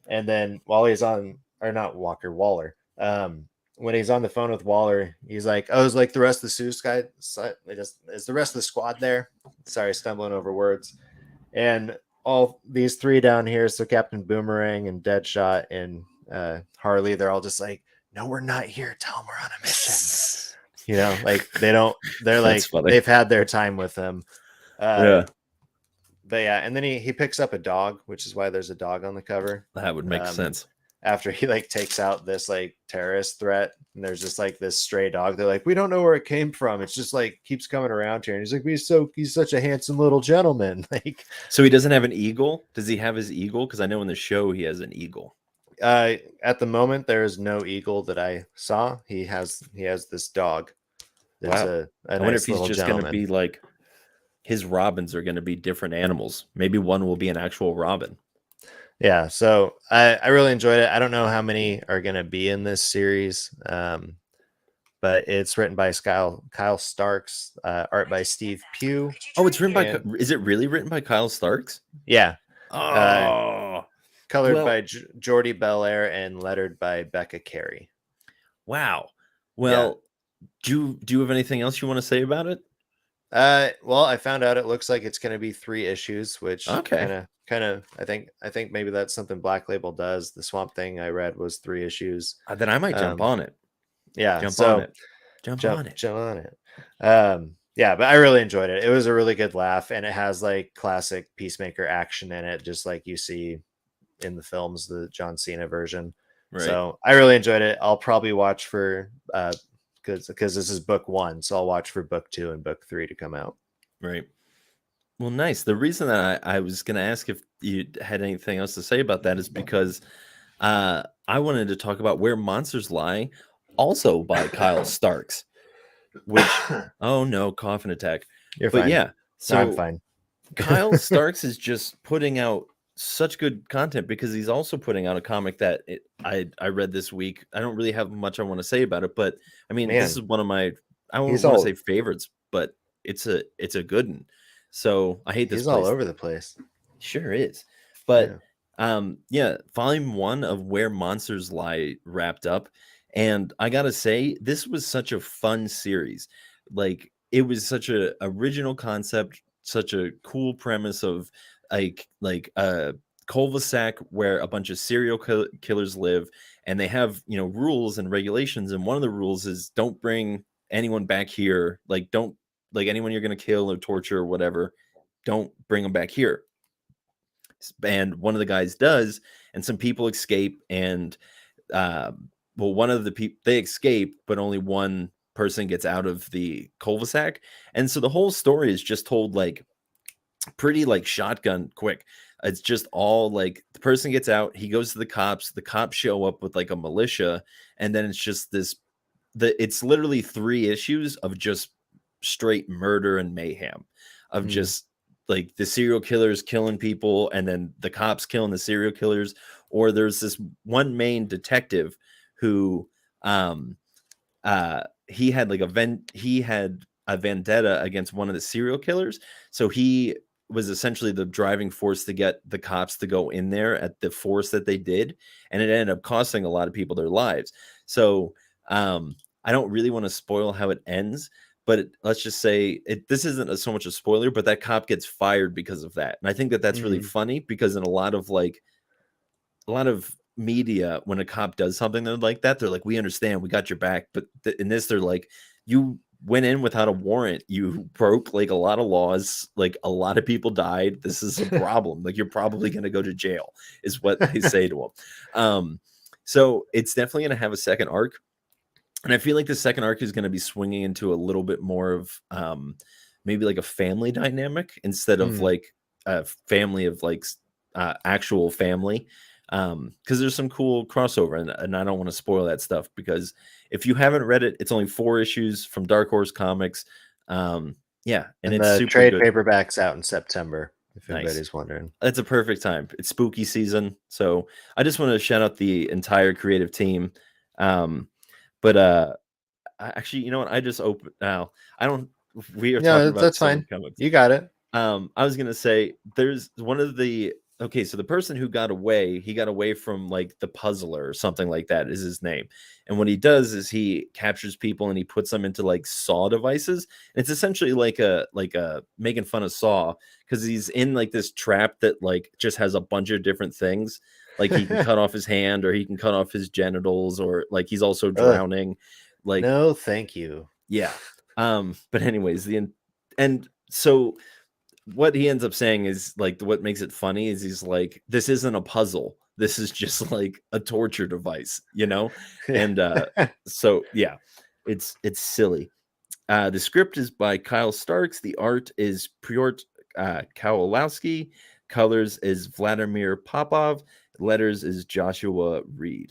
And then while he's on, or not Walker, Waller, when he's on the phone with Waller, he's like, oh, is like the rest of the Suicide, is the rest of the squad there? Sorry, stumbling over words. And all these 3 down here, so Captain Boomerang and Deadshot and Harley, they're all just like, no, we're not here, tell them we're on a mission. Like they're like funny. They've had their time with him. But yeah, and then he picks up a dog, which is why there's a dog on the cover. That would make sense. After he like takes out this like terrorist threat, and there's just like this stray dog. They're like, we don't know where it came from. It's just like keeps coming around here. And he's like, he's such a handsome little gentleman. Like, so he doesn't have an eagle? Does he have his eagle? Because I know in the show he has an eagle. At the moment, there is no eagle that I saw. He has this dog. Wow. I wonder if he's just going to be like, his robins are going to be different animals. Maybe one will be an actual robin. Yeah, so I really enjoyed it. I don't know how many are going to be in this series, but it's written by Kyle Starks, art by Steve Pugh. Oh, it's written by. Is it really written by Kyle Starks? Yeah. Oh. Colored by Jordi Belair and lettered by Becca Carey. Wow. Well, do you have anything else you want to say about it? Well, I found out it looks like it's going to be 3 issues, which Okay. kind of I think maybe that's something Black Label does. The Swamp Thing I read was 3 issues. Then I might jump on it. Yeah, Jump on so it. Jump on it. jump on it. Yeah, but I really enjoyed it. It was a really good laugh, and it has like classic Peacemaker action in it, just like you see in the films, the John Cena version. Right. So I really enjoyed it. I'll probably watch for because this is book 1, so I'll watch for book 2 and book 3 to come out. Right. Well, nice. The reason that I was going to ask if you had anything else to say about that is because I wanted to talk about Where Monsters Lie, also by Kyle Starks, which, oh no, coughing attack. You're But fine. yeah, No, I'm so fine. Kyle Starks is just putting out such good content because he's also putting out a comic that I read this week. I don't really have much I want to say about it, but I mean, this is Man, one of my, I don't he's want to all say favorites, but it's a good one. So I hate this he's all place. over the place. Sure is. But Yeah. yeah, volume 1 of Where Monsters Lie wrapped up, and I got to say this was such a fun series. Like it was such a original concept, such a cool premise of like a cul-de-sac where a bunch of serial killers live, and they have, you know, rules and regulations, and one of the rules is don't bring anyone back here, like don't, like anyone you're going to kill or torture or whatever, don't bring them back here. And one of the guys does, and some people escape, and well, one of the people, they escape, but only one person gets out of the cul-de-sac, and so the whole story is just told like pretty like shotgun quick. It's just all like the person gets out, he goes to the cops show up with like a militia, and then it's just this, it's literally 3 issues of just straight murder and mayhem, of Mm. just like the serial killers killing people and then the cops killing the serial killers. Or there's this one main detective who he had like he had a vendetta against one of the serial killers, so he was essentially the driving force to get the cops to go in there at the force that they did, and it ended up costing a lot of people their lives. So I don't really want to spoil how it ends, but let's just say this isn't so much a spoiler, but that cop gets fired because of that. And I think that that's really funny because in a lot of media, when a cop does something like that, they're like, we understand, we got your back. But in this, they're like, you went in without a warrant, you broke like a lot of laws, like a lot of people died, this is a problem, like you're probably going to go to jail, is what they say to him. So it's definitely going to have a second arc, and I feel like the second arc is going to be swinging into a little bit more of maybe like a family dynamic instead of like a family of like actual family, because there's some cool crossover, and I don't want to spoil that stuff, because if you haven't read it, it's only 4 issues from Dark Horse Comics. Yeah, and it's the super trade good. paperback's out in September, if Nice. anybody's wondering. That's a perfect time. It's spooky season, so I just want to shout out the entire creative team. But actually, you know what? I just opened now. I don't. We are talking about That's so many fine. comics. You got it. I was gonna say there's one of the, okay, so the person who got away, he got away from like the puzzler or something like that is his name. And what he does is he captures people and he puts them into like saw devices. And it's essentially like a making fun of Saw, because he's in like this trap that like just has a bunch of different things. Like he can cut off his hand, or he can cut off his genitals, or like he's also drowning. Like, no, thank you. yeah. But anyways, and so what he ends up saying is like, what makes it funny is he's like, this isn't a puzzle, this is just like a torture device, you know. And so yeah, it's silly. The script is by Kyle Starks, the art is Priort Kowalowski, colors is Vladimir Popov, letters is Joshua Reed.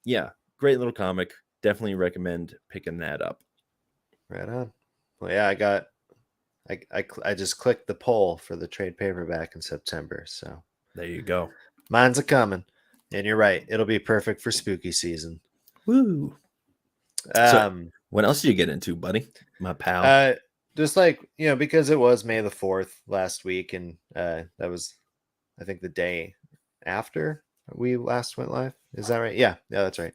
Yeah, great little comic, definitely recommend picking that up. Right on. Well, yeah, I just clicked the poll for the trade paperback in September, so There you go. mine's a coming. And you're right, it'll be perfect for spooky season. Woo. So what else did you get into, buddy, my pal? Just like, because it was May the 4th last week, and that was, I think, the day after we last went live. Is that right? Yeah, that's right.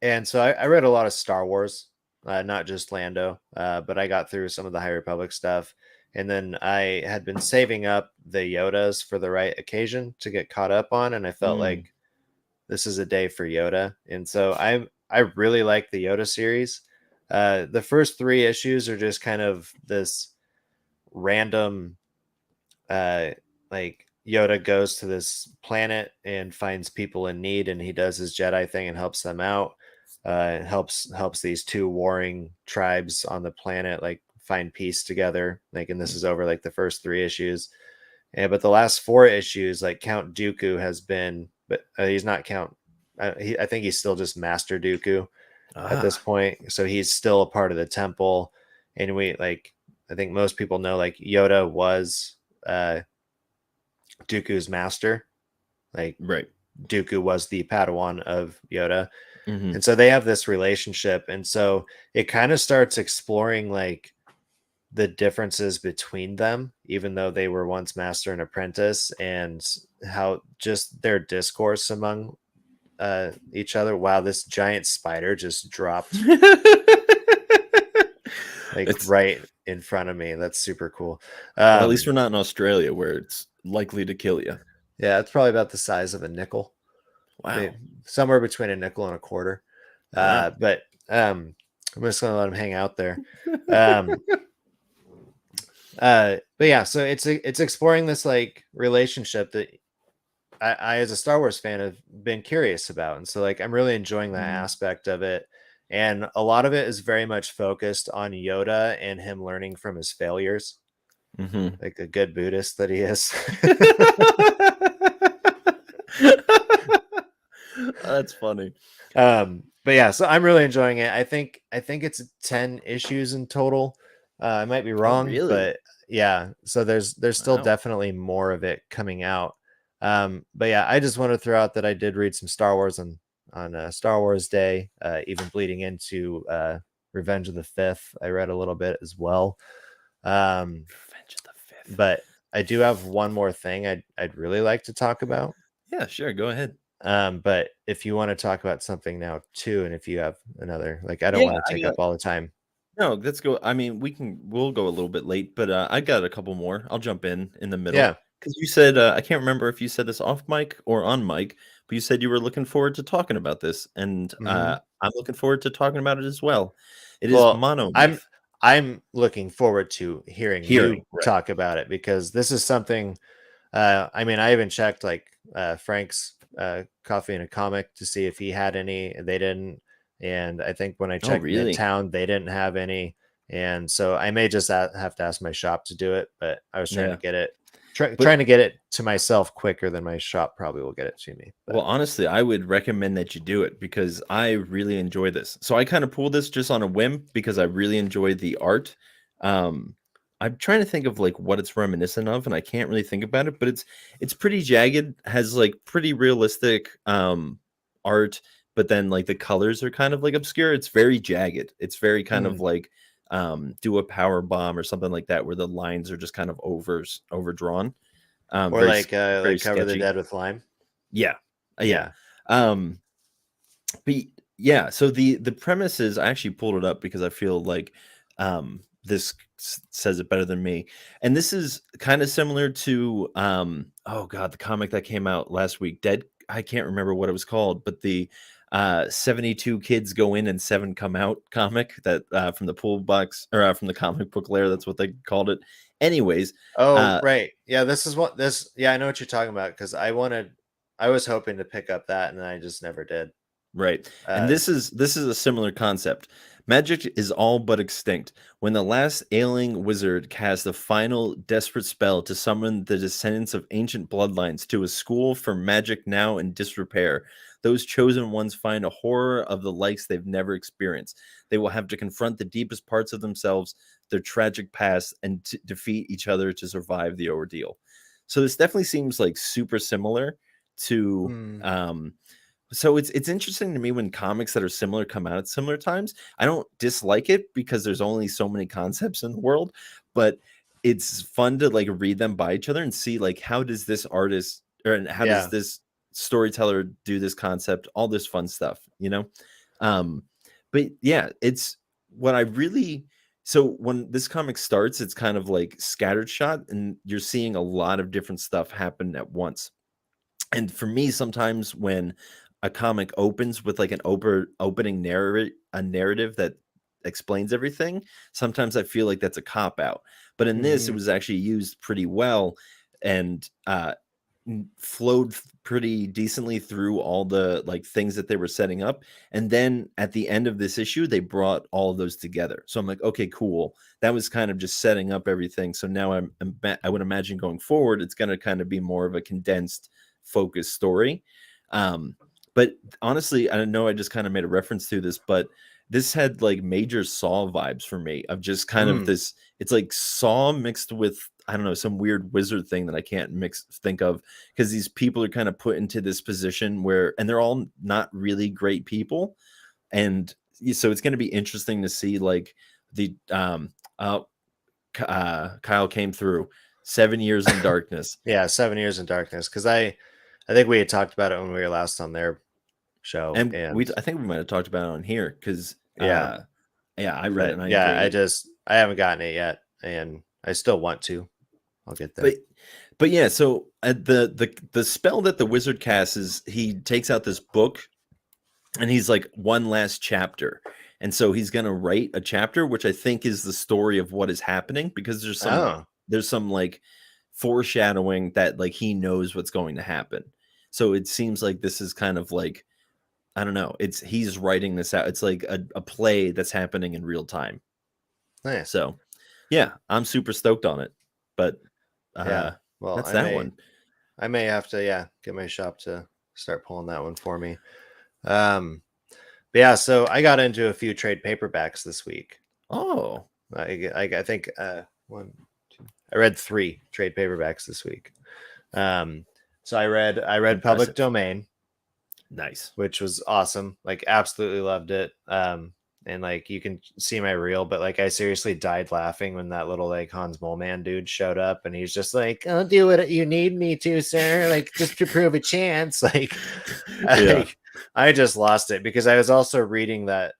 And so I read a lot of Star Wars not just Lando, but I got through some of the High Republic stuff. And then I had been saving up the Yodas for the right occasion to get caught up on, and I felt like this is a day for Yoda. And so I really like the Yoda series. The first 3 issues are just kind of this random, like Yoda goes to this planet and finds people in need, and he does his Jedi thing and helps them out. Helps these 2 warring tribes on the planet like find peace together. Like, and this is over like the first 3 issues. And but the last 4 issues, like Count Dooku has been, but he's not Count. I think he's still just Master Dooku at this point. So he's still a part of the temple. And I think most people know like Yoda was Dooku's master. Like, right. Dooku was the Padawan of Yoda. Mm-hmm. And so they have this relationship. And so it kind of starts exploring like the differences between them, even though they were once master and apprentice, and how just their discourse among each other. Wow, this giant spider just dropped like right in front of me. That's super cool. Well, at least we're not in Australia where it's likely to kill you. Yeah, it's probably about the size of a nickel. Wow. Maybe somewhere between a nickel and a quarter. Wow. But I'm just gonna let him hang out there. But yeah, so it's exploring this like relationship that I as a Star Wars fan have been curious about, and so like I'm really enjoying that aspect of it. And a lot of it is very much focused on Yoda and him learning from his failures, like a good Buddhist that he is. That's funny. But yeah, so I'm really enjoying it. I think it's 10 issues in total. I might be wrong, really? but yeah. So there's still definitely more of it coming out. But yeah, I just want to throw out that I did read some Star Wars on Star Wars Day, even bleeding into Revenge of the Fifth. I read a little bit as well. Revenge of the Fifth. But I do have one more thing I'd really like to talk about. Yeah, sure. Go ahead. But if you want to talk about something now too, and if you have another, like, I don't want to take up all the time. No, let's go. I mean, we'll go a little bit late, but I got a couple more. I'll jump in the middle. Yeah. Because you said, I can't remember if you said this off mic or on mic, but you said you were looking forward to talking about this, and I'm looking forward to talking about it as well. It is Monomyth. I'm looking forward to hearing you talk about it, because this is something. I mean, I even checked like Frank's Coffee and a Comic to see if he had any. They didn't, and I think when I checked Midtown, they didn't have any. And so I may just have to ask my shop to do it. But I was trying to get it, trying to get it to myself quicker than my shop probably will get it to me. But. Well, honestly, I would recommend that you do it, because I really enjoy this. So I kind of pulled this just on a whim because I really enjoy the art. I'm trying to think of like what it's reminiscent of, and I can't really think about it, but it's pretty jagged, has like pretty realistic art, but then like the colors are kind of like obscure. It's very jagged. It's very kind of like do a power bomb or something like that, where the lines are just kind of overdrawn. Or like Cover sketchy. The Dead with Lime. Yeah. But yeah, so the premise is, I actually pulled it up because I feel like this says it better than me. And this is kind of similar to oh god, the comic that came out last week, I can't remember what it was called, but the 72 kids go in and 7 come out comic that from the from the comic book lair, that's what they called it. Anyways, right. Yeah, I know what you're talking about, because I was hoping to pick up that, and I just never did. Right. And this is a similar concept. Magic is all but extinct. When the last ailing wizard casts a final desperate spell to summon the descendants of ancient bloodlines to a school for magic now in disrepair, those chosen ones find a horror of the likes they've never experienced. They will have to confront the deepest parts of themselves, their tragic past, and defeat each other to survive the ordeal. So this definitely seems like super similar to so it's interesting to me when comics that are similar come out at similar times. I don't dislike it because there's only so many concepts in the world, but it's fun to like read them by each other and see like how does this artist does this storyteller do this concept, all this fun stuff, you know? But yeah, it's what I really so when this comic starts, it's kind of like scattered shot, and you're seeing a lot of different stuff happen at once. And for me, sometimes when a comic opens with like an opening narrative that explains everything, sometimes I feel like that's a cop out. But in this, it Mm-hmm. was actually used pretty well, and flowed pretty decently through all the like things that they were setting up. And then at the end of this issue, they brought all of those together. So I'm like, okay, cool. That was kind of just setting up everything. So now I would imagine going forward, it's going to kind of be more of a condensed, focused story. But honestly, I don't know. I just kind of made a reference to this, but this had like major Saw vibes for me of just kind of this. It's like Saw mixed with, I don't know, some weird wizard thing that I can't think of, because these people are kind of put into this position where, and they're all not really great people, and so it's going to be interesting to see like the Kyle came through 7 years in darkness. Yeah, 7 years in darkness. Because I think we had talked about it when we were last on their show, And and I think we might have talked about it on here because yeah, yeah, I read it but and I yeah, enjoyed it. I haven't gotten it yet, and I still want to. I'll get there. But yeah, so the spell that the wizard casts is he takes out this book, and he's like, one last chapter, and so he's gonna write a chapter, which I think is the story of what is happening, because Oh, there's some like foreshadowing that like he knows what's going to happen. So it seems like this is kind of like, I don't know, it's he's writing this out. It's like a play that's happening in real time. nice. So yeah, I'm super stoked on it. But Yeah. Well, that's that one. I may have to, yeah, get my shop to start pulling that one for me. Um, but yeah, so I got into a few trade paperbacks this week. Oh, I think one, two, I read 3 trade paperbacks this week. So I read Public impressive. Domain, Nice. which was awesome. Like, absolutely loved it. And like, you can see my reel, but like, I seriously died laughing when that little like Hans Mole Man dude showed up, and he's just like, "I'll do what you need me to, sir. Like, just to prove a chance." Like, Yeah. I just lost it, because I was also reading that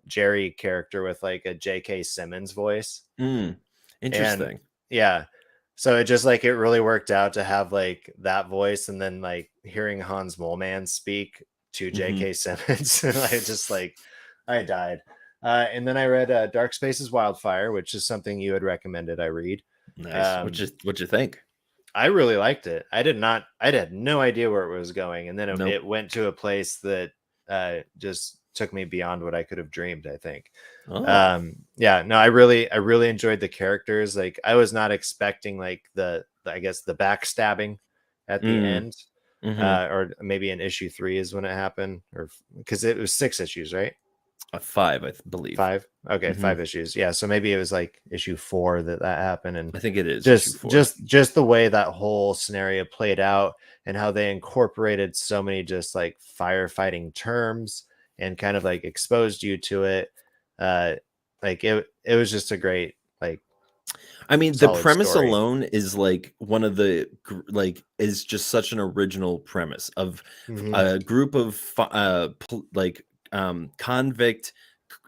Jerry character with like a J.K. Simmons voice. And Interesting. yeah, so it just like, it really worked out to have like that voice, and then like hearing Hans Moleman speak to Hmm. J.K. Simmons. And I just like, I died. And then I read Dark Spaces Wildfire, which is something you had recommended I read. Nice. Um, What you think? I really liked it. I had no idea where it was going, and then Nope. it went to a place that just took me beyond what I could have dreamed, I think. Oh. Yeah, no, I really enjoyed the characters. Like, I was not expecting like I guess the backstabbing at the Mm. end, Hmm. or maybe in issue 3 is when it happened, or because it was 6 issues, right? A 5, believe. 5. Okay, Hmm. 5 issues. Yeah, so maybe it was like issue 4 that happened. And I think it is issue 4. just the way that whole scenario played out, and how they incorporated so many just like firefighting terms, and kind of like exposed you to it. uh like, it was just a great, like, I mean, the solid premise story. alone is like one of the like is just such an original premise of Hmm. a group of convict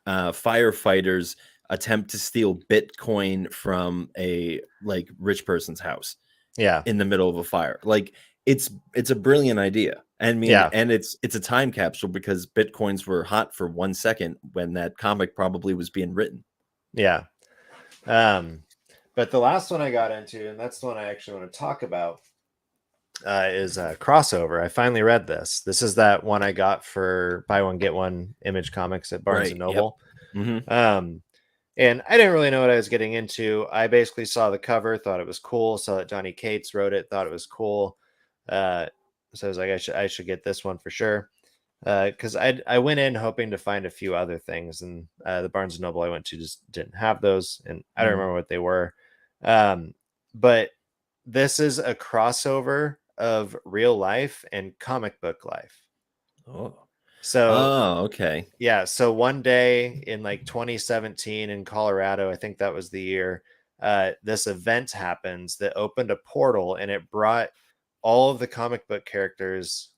firefighters attempt to steal Bitcoin from a like rich person's house Yeah, in the middle of a fire. Like it's a brilliant idea. I mean, yeah, and it's a time capsule, because Bitcoins were hot for 1 second when that comic probably was being written. yeah. um but the last one I got into, and that's the one I actually want to talk about, is Crossover. I finally read this. This is that one I got for buy one get one Image Comics at Barnes and Right. Yep. Noble. Hmm. Um, and I didn't really know what I was getting into. I basically saw the cover, thought it was cool. Saw that Johnny Cates wrote it, thought it was cool. Uh, so I was like, I should get this one for sure. Because I went in hoping to find a few other things, and the Barnes and Noble I went to just didn't have those, and I don't remember what they were. But this is a crossover of real life and comic book life. Oh. So Oh, okay. yeah, so one day in like 2017 in Colorado, I think that was the year, this event happens that opened a portal, and it brought all of the comic book characters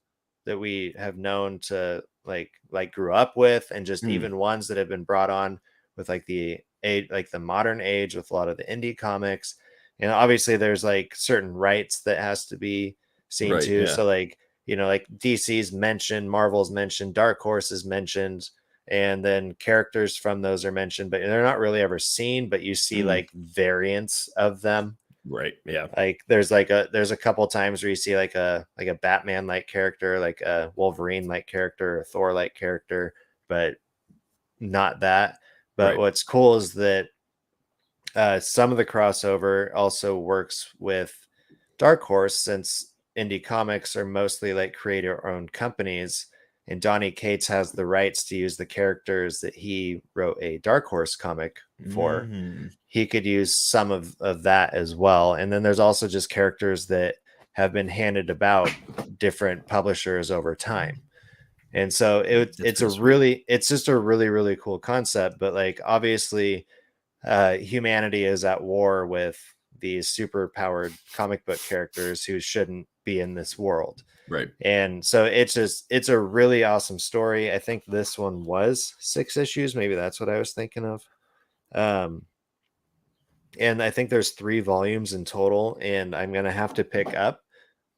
that we have known to like grew up with, and just Hmm. even ones that have been brought on with like the age, like the modern age with a lot of the indie comics. And obviously there's like certain rights that has to be seen Right. to. Yeah. So like, you know, like DC's mentioned, Marvel's mentioned, Dark Horse is mentioned, and then characters from those are mentioned, but they're not really ever seen, but you see like variants of them. Right. Yeah. Like there's a couple times where you see like a Batman like character, like a Wolverine like character, a Thor like character, but not that. But Right. what's cool is that some of the crossover also works with Dark Horse, since indie comics are mostly like creator-owned companies, and Donny Cates has the rights to use the characters that he wrote a Dark Horse comic for. He could use some of that as well. And then there's also just characters that have been handed about different publishers over time. And so it's just a really, really cool concept. But like obviously humanity is at war with these super powered comic book characters who shouldn't be in this world. Right. And so it's a really awesome story. I think this one was 6 issues. Maybe that's what I was thinking of. And I think there's 3 volumes in total. And I'm going to have to pick up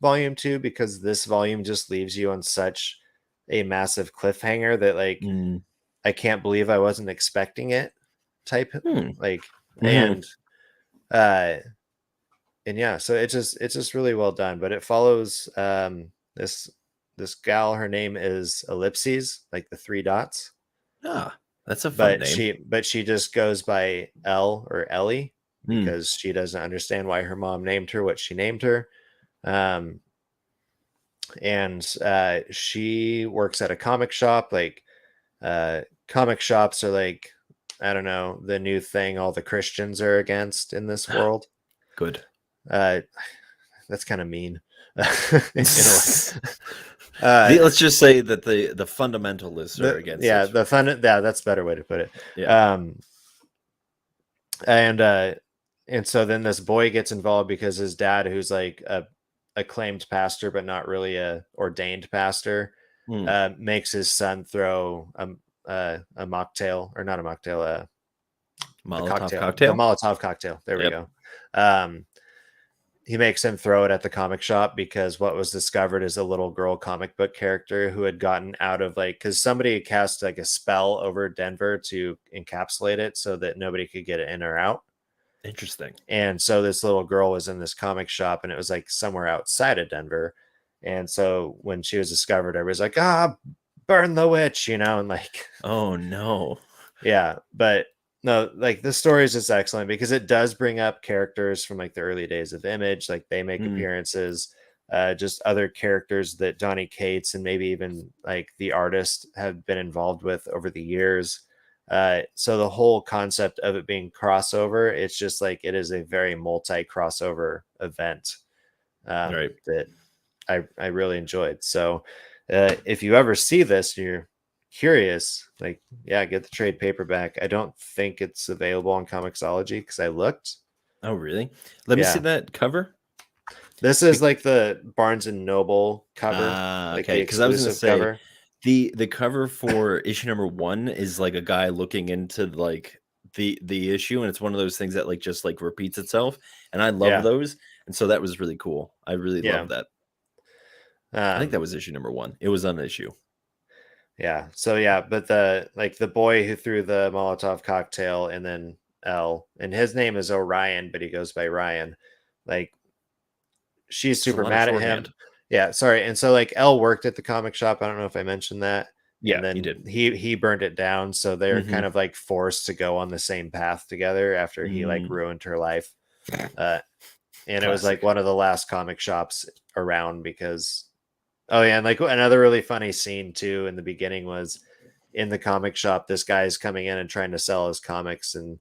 volume 2 because this volume just leaves you on such a massive cliffhanger that like, I can't believe I wasn't expecting it type like, and yeah, so it's just really well done. But it follows this gal. Her name is Ellipses, like the 3 dots. That's a fun name. But she just goes by Elle or Ellie because she doesn't understand why her mom named her what she named her. And she works at a comic shop. Like comic shops are like, I don't know, the new thing all the Christians are against in this world. Good. That's kind of mean. Let's just say that the fundamentalists are against it. Yeah, that's a better way to put it. Yeah. And so then this boy gets involved because his dad, who's like a acclaimed pastor but not really a ordained pastor, makes his son throw a mocktail, or not a mocktail, Molotov cocktail. The Molotov cocktail. There we go. He makes him throw it at the comic shop because what was discovered is a little girl comic book character who had gotten out of like, because somebody cast like a spell over Denver to encapsulate it so that nobody could get it in or out. Interesting. And so this little girl was in this comic shop, and it was like somewhere outside of Denver. And so when she was discovered, everybody's like, burn the witch, you know, and like, oh no. Yeah. But no, like the story is just excellent because it does bring up characters from like the early days of Image. Like they make appearances, just other characters that Donny Cates and maybe even like the artist have been involved with over the years. So the whole concept of it being crossover, it's just like it is a very multi-crossover event that I really enjoyed. So if you ever see this, you're curious, like, yeah, get the trade paperback. I don't think it's available on Comixology because I looked. Oh, really? Let me see that cover. This is like the Barnes and Noble cover. Okay, because I was going to say cover. The cover for issue number 1 is like a guy looking into like the issue, and it's one of those things that like just like repeats itself, and I love those, and so that was really cool. I really love that. I think that was issue number 1. It was on issue. Yeah. So yeah, but the boy who threw the Molotov cocktail, and then L, and his name is Orion, but he goes by Ryan. Like she's super mad at him. Yeah, sorry. And so like L worked at the comic shop. I don't know if I mentioned that. Yeah, and then he did. He burned it down, so they're kind of like forced to go on the same path together after he like ruined her life. And it was like one of the last comic shops around because. Oh yeah, and like another really funny scene too in the beginning was in the comic shop. This guy's coming in and trying to sell his comics, and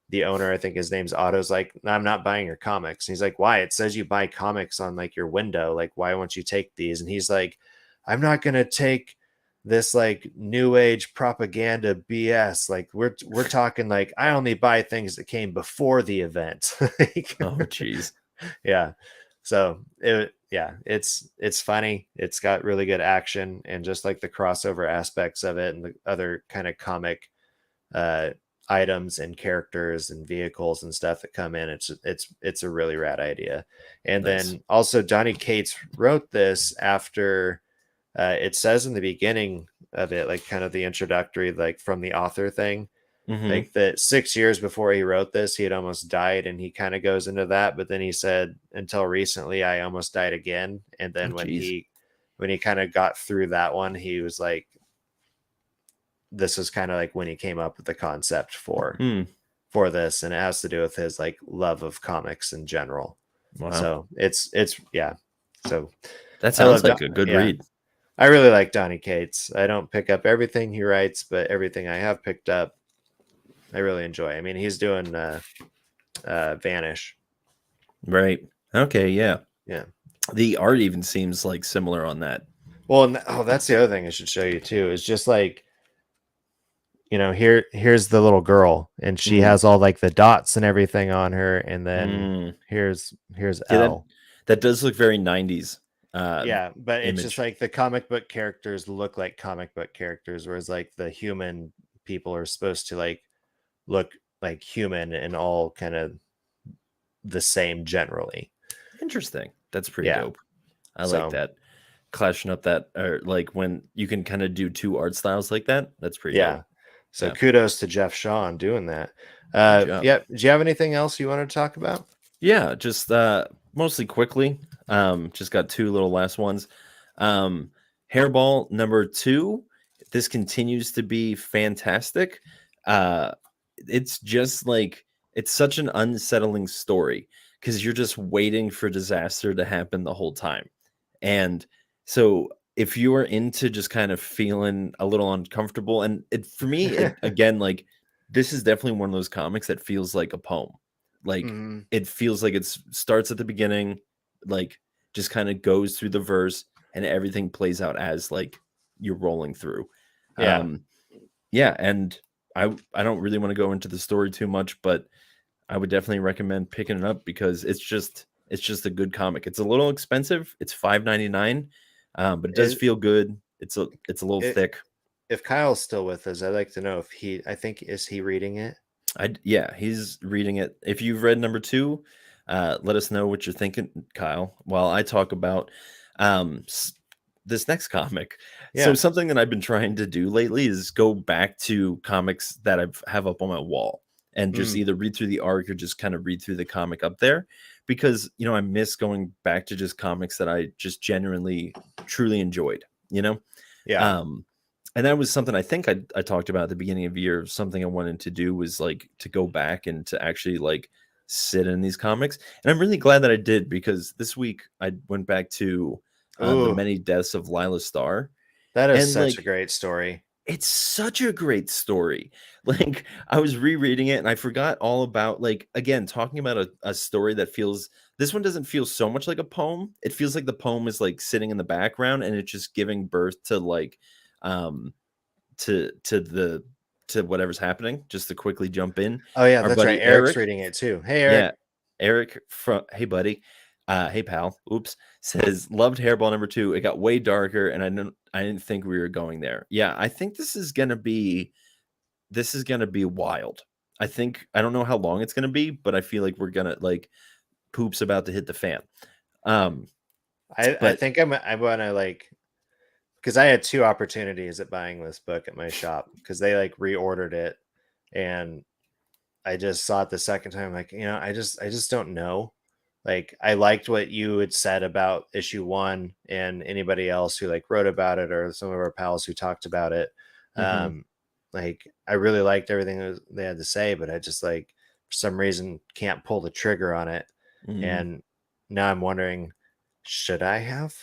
the owner, I think his name's Otto's like, no, I'm not buying your comics. And he's like, why? It says you buy comics on like your window. Like, why won't you take these? And he's like, I'm not gonna take this like new age propaganda BS. Like we're talking like I only buy things that came before the event. Like, oh jeez. Yeah. So it's funny. It's got really good action, and just like the crossover aspects of it and the other kind of comic items and characters and vehicles and stuff that come in. It's a really rad idea. And Nice. then also Donny Cates wrote this after it says in the beginning of it, like kind of the introductory, like from the author thing, like that 6 years before he wrote this, he had almost died, and he kind of goes into that. But then he said, until recently, I almost died again. And then when he kind of got through that one, he was like, this is kind of like when he came up with the concept for this, and it has to do with his like love of comics in general. Wow. So it's yeah. So that sounds like a good read. I really like Donny Cates. I don't pick up everything he writes, but everything I have picked up, I really enjoy. I mean, he's doing Vanish. Right. Okay. Yeah. Yeah. The art even seems like similar on that. Well, that's the other thing I should show you too. Is just like, you know, here's the little girl, and she has all like the dots and everything on her, and then here's Elle. That does look very 90s. Yeah, but image. It's just like the comic book characters look like comic book characters, whereas like the human people are supposed to like look like human and all kind of the same generally. Interesting. That's pretty dope. I like that. Clashing up that, or like when you can kind of do two art styles like that. That's pretty dope. So kudos to Jeff Shaw on doing that. Yeah. Do you have anything else you want to talk about? Yeah, just mostly quickly. Just got two little last ones. Hairball number 2. This continues to be fantastic. It's just like, it's such an unsettling story because you're just waiting for disaster to happen the whole time. And so if you are into just kind of feeling a little uncomfortable, and for me, again, like, this is definitely one of those comics that feels like a poem. Like it feels like it starts at the beginning, like just kind of goes through the verse, and everything plays out as like you're rolling through. And I don't really want to go into the story too much, but I would definitely recommend picking it up because it's just a good comic. It's a little expensive. It's $5.99, but it does feel good. It's a little thick. If Kyle's still with us, I'd like to know if is he reading it? He's reading it. If you've read number 2, let us know what you're thinking, Kyle, while I talk about this next comic. So something that I've been trying to do lately is go back to comics that I have up on my wall and just either read through the arc or just kind of read through the comic up there, because, you know, I miss going back to just comics that I just genuinely, truly enjoyed, you know? Yeah. And that was something I think I talked about at the beginning of the year. Something I wanted to do was like to go back and to actually like sit in these comics. And I'm really glad that I did, because this week I went back to The Many Deaths of Lila Starr. That is such a great story. It's such a great story. Like, I was rereading it and I forgot all about, like, again, talking about a story that feels, this one doesn't feel so much like a poem. It feels like the poem is like sitting in the background and it's just giving birth to like to whatever's happening. Just to quickly jump in. Oh yeah, that's right. Eric's reading it too. Hey Eric. Yeah, Eric from Hey buddy. Hey pal. Oops. Says loved Hairball number 2. It got way darker and I didn't think we were going there. Yeah, I think this is gonna be wild. I don't know how long it's gonna be, but I feel like we're gonna like poop's about to hit the fan. I think I want to like, because I had 2 opportunities at buying this book at my shop because they like reordered it, and I just saw it the second time. Like, you know, I just don't know. Like, I liked what you had said about issue 1 and anybody else who like wrote about it, or some of our pals who talked about it. Like, I really liked everything they had to say, but I just like, for some reason, can't pull the trigger on it. And now I'm wondering, should I have?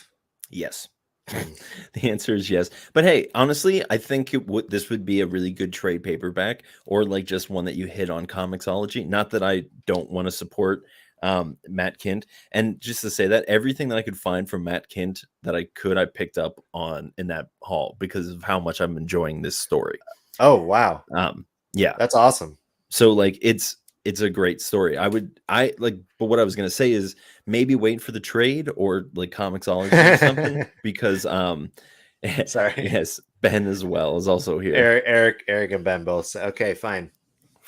Yes. The answer is yes. But hey, honestly, I think this would be a really good trade paperback, or like just one that you hit on Comixology. Not that I don't want to support Matt Kindt, and just to say that everything that I could find from Matt Kindt that I picked up on in that haul because of how much I'm enjoying this story. Oh wow. Yeah, that's awesome. So like it's a great story. But what I was gonna say is maybe wait for the trade or like Comixology or something, because sorry. Yes, Ben as well is also here. Eric and Ben both. Okay, fine.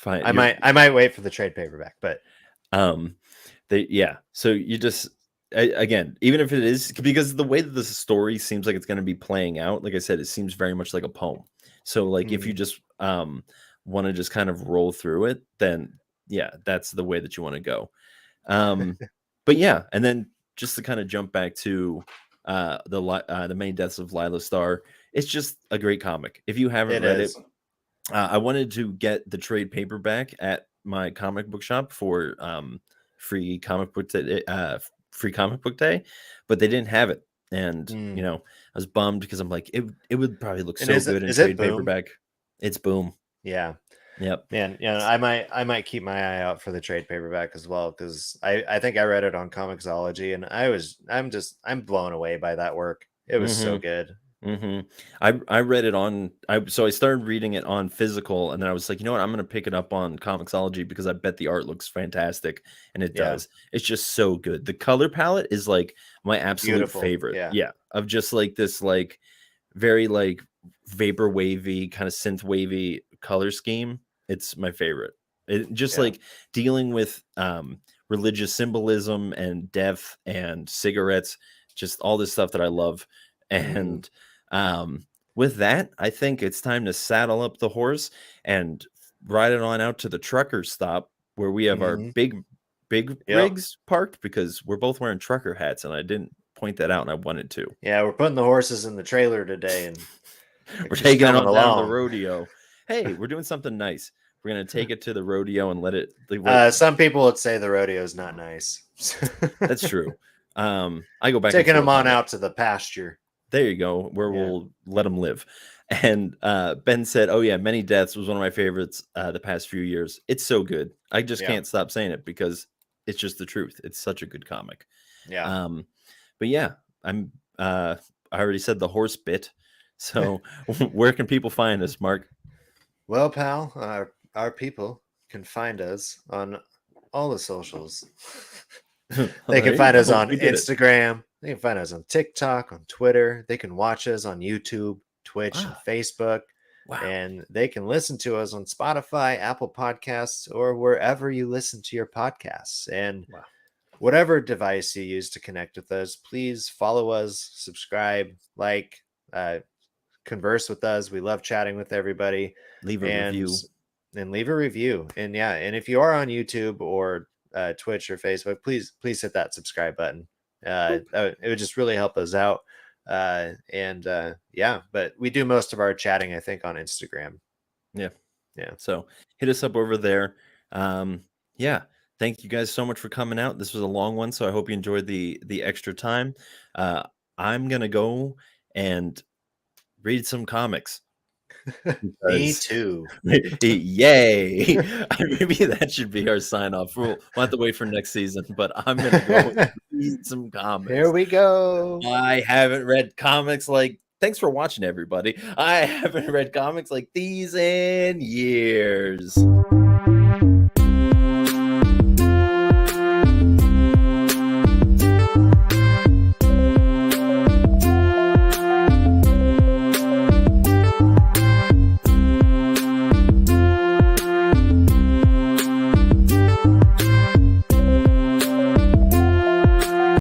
fine. I might wait for the trade paperback, but so you just again, even if it is, because the way that the story seems like it's going to be playing out, like I said, it seems very much like a poem. So like if you just want to just kind of roll through it, then yeah, that's the way that you want to go. But yeah, and then just to kind of jump back to the Many Deaths of Lila Starr, it's just a great comic. If you haven't read it, I wanted to get the trade paperback at my comic book shop for free comic book day, but they didn't have it, and you know, I was bummed because I'm like, it would probably look so good in trade paperback. It's Boom. Yeah. Yep. Man, you know, I might keep my eye out for the trade paperback as well, because I think I read it on Comixology, and I'm blown away by that work. It was so good. I read it so I started reading it on physical, and then I was like, you know what, I'm gonna pick it up on Comixology because I bet the art looks fantastic, and it does. It's just so good. The color palette is like my absolute favorite. Yeah, of just like this like very like vapor wavy kind of synth wavy color scheme. It's my favorite. It just like dealing with religious symbolism and death and cigarettes, just all this stuff that I love. And with that, I think it's time to saddle up the horse and ride it on out to the trucker stop where we have our big rigs parked, because we're both wearing trucker hats, and I didn't point that out, and I wanted to. Yeah, we're putting the horses in the trailer today, and we're taking it on down to the rodeo. Hey, we're doing something nice. We're gonna take it to the rodeo and let it. Some people would say the rodeo is not nice. That's true. I go back taking them on out to the pasture. There you go, where we'll let them live. And Ben said, "Oh yeah, Many Deaths was one of my favorites the past few years. It's so good. I just can't stop saying it because it's just the truth. It's such a good comic." Yeah. But yeah, I already said the horse bit. So where can people find us, Mark? Well, pal, our people can find us on all the socials. They can find us on Instagram. They can find us on TikTok, on Twitter. They can watch us on YouTube, Twitch, and Facebook. Wow. And they can listen to us on Spotify, Apple Podcasts, or wherever you listen to your podcasts. And whatever device you use to connect with us, please follow us, subscribe, like, converse with us. We love chatting with everybody. Leave a review. And leave a review. And yeah, and if you are on YouTube or Twitch or Facebook, please hit that subscribe button. It would just really help us out. But we do most of our chatting, I think, on Instagram. Yeah. So hit us up over there. Thank you guys so much for coming out. This was a long one, so I hope you enjoyed the extra time. I'm gonna go and read some comics. Me too. Yay. Maybe that should be our sign off. We'll have to wait for next season, but I'm gonna go read some comics. Here we go. I haven't read comics like, thanks for watching, everybody. I haven't read comics like these in years.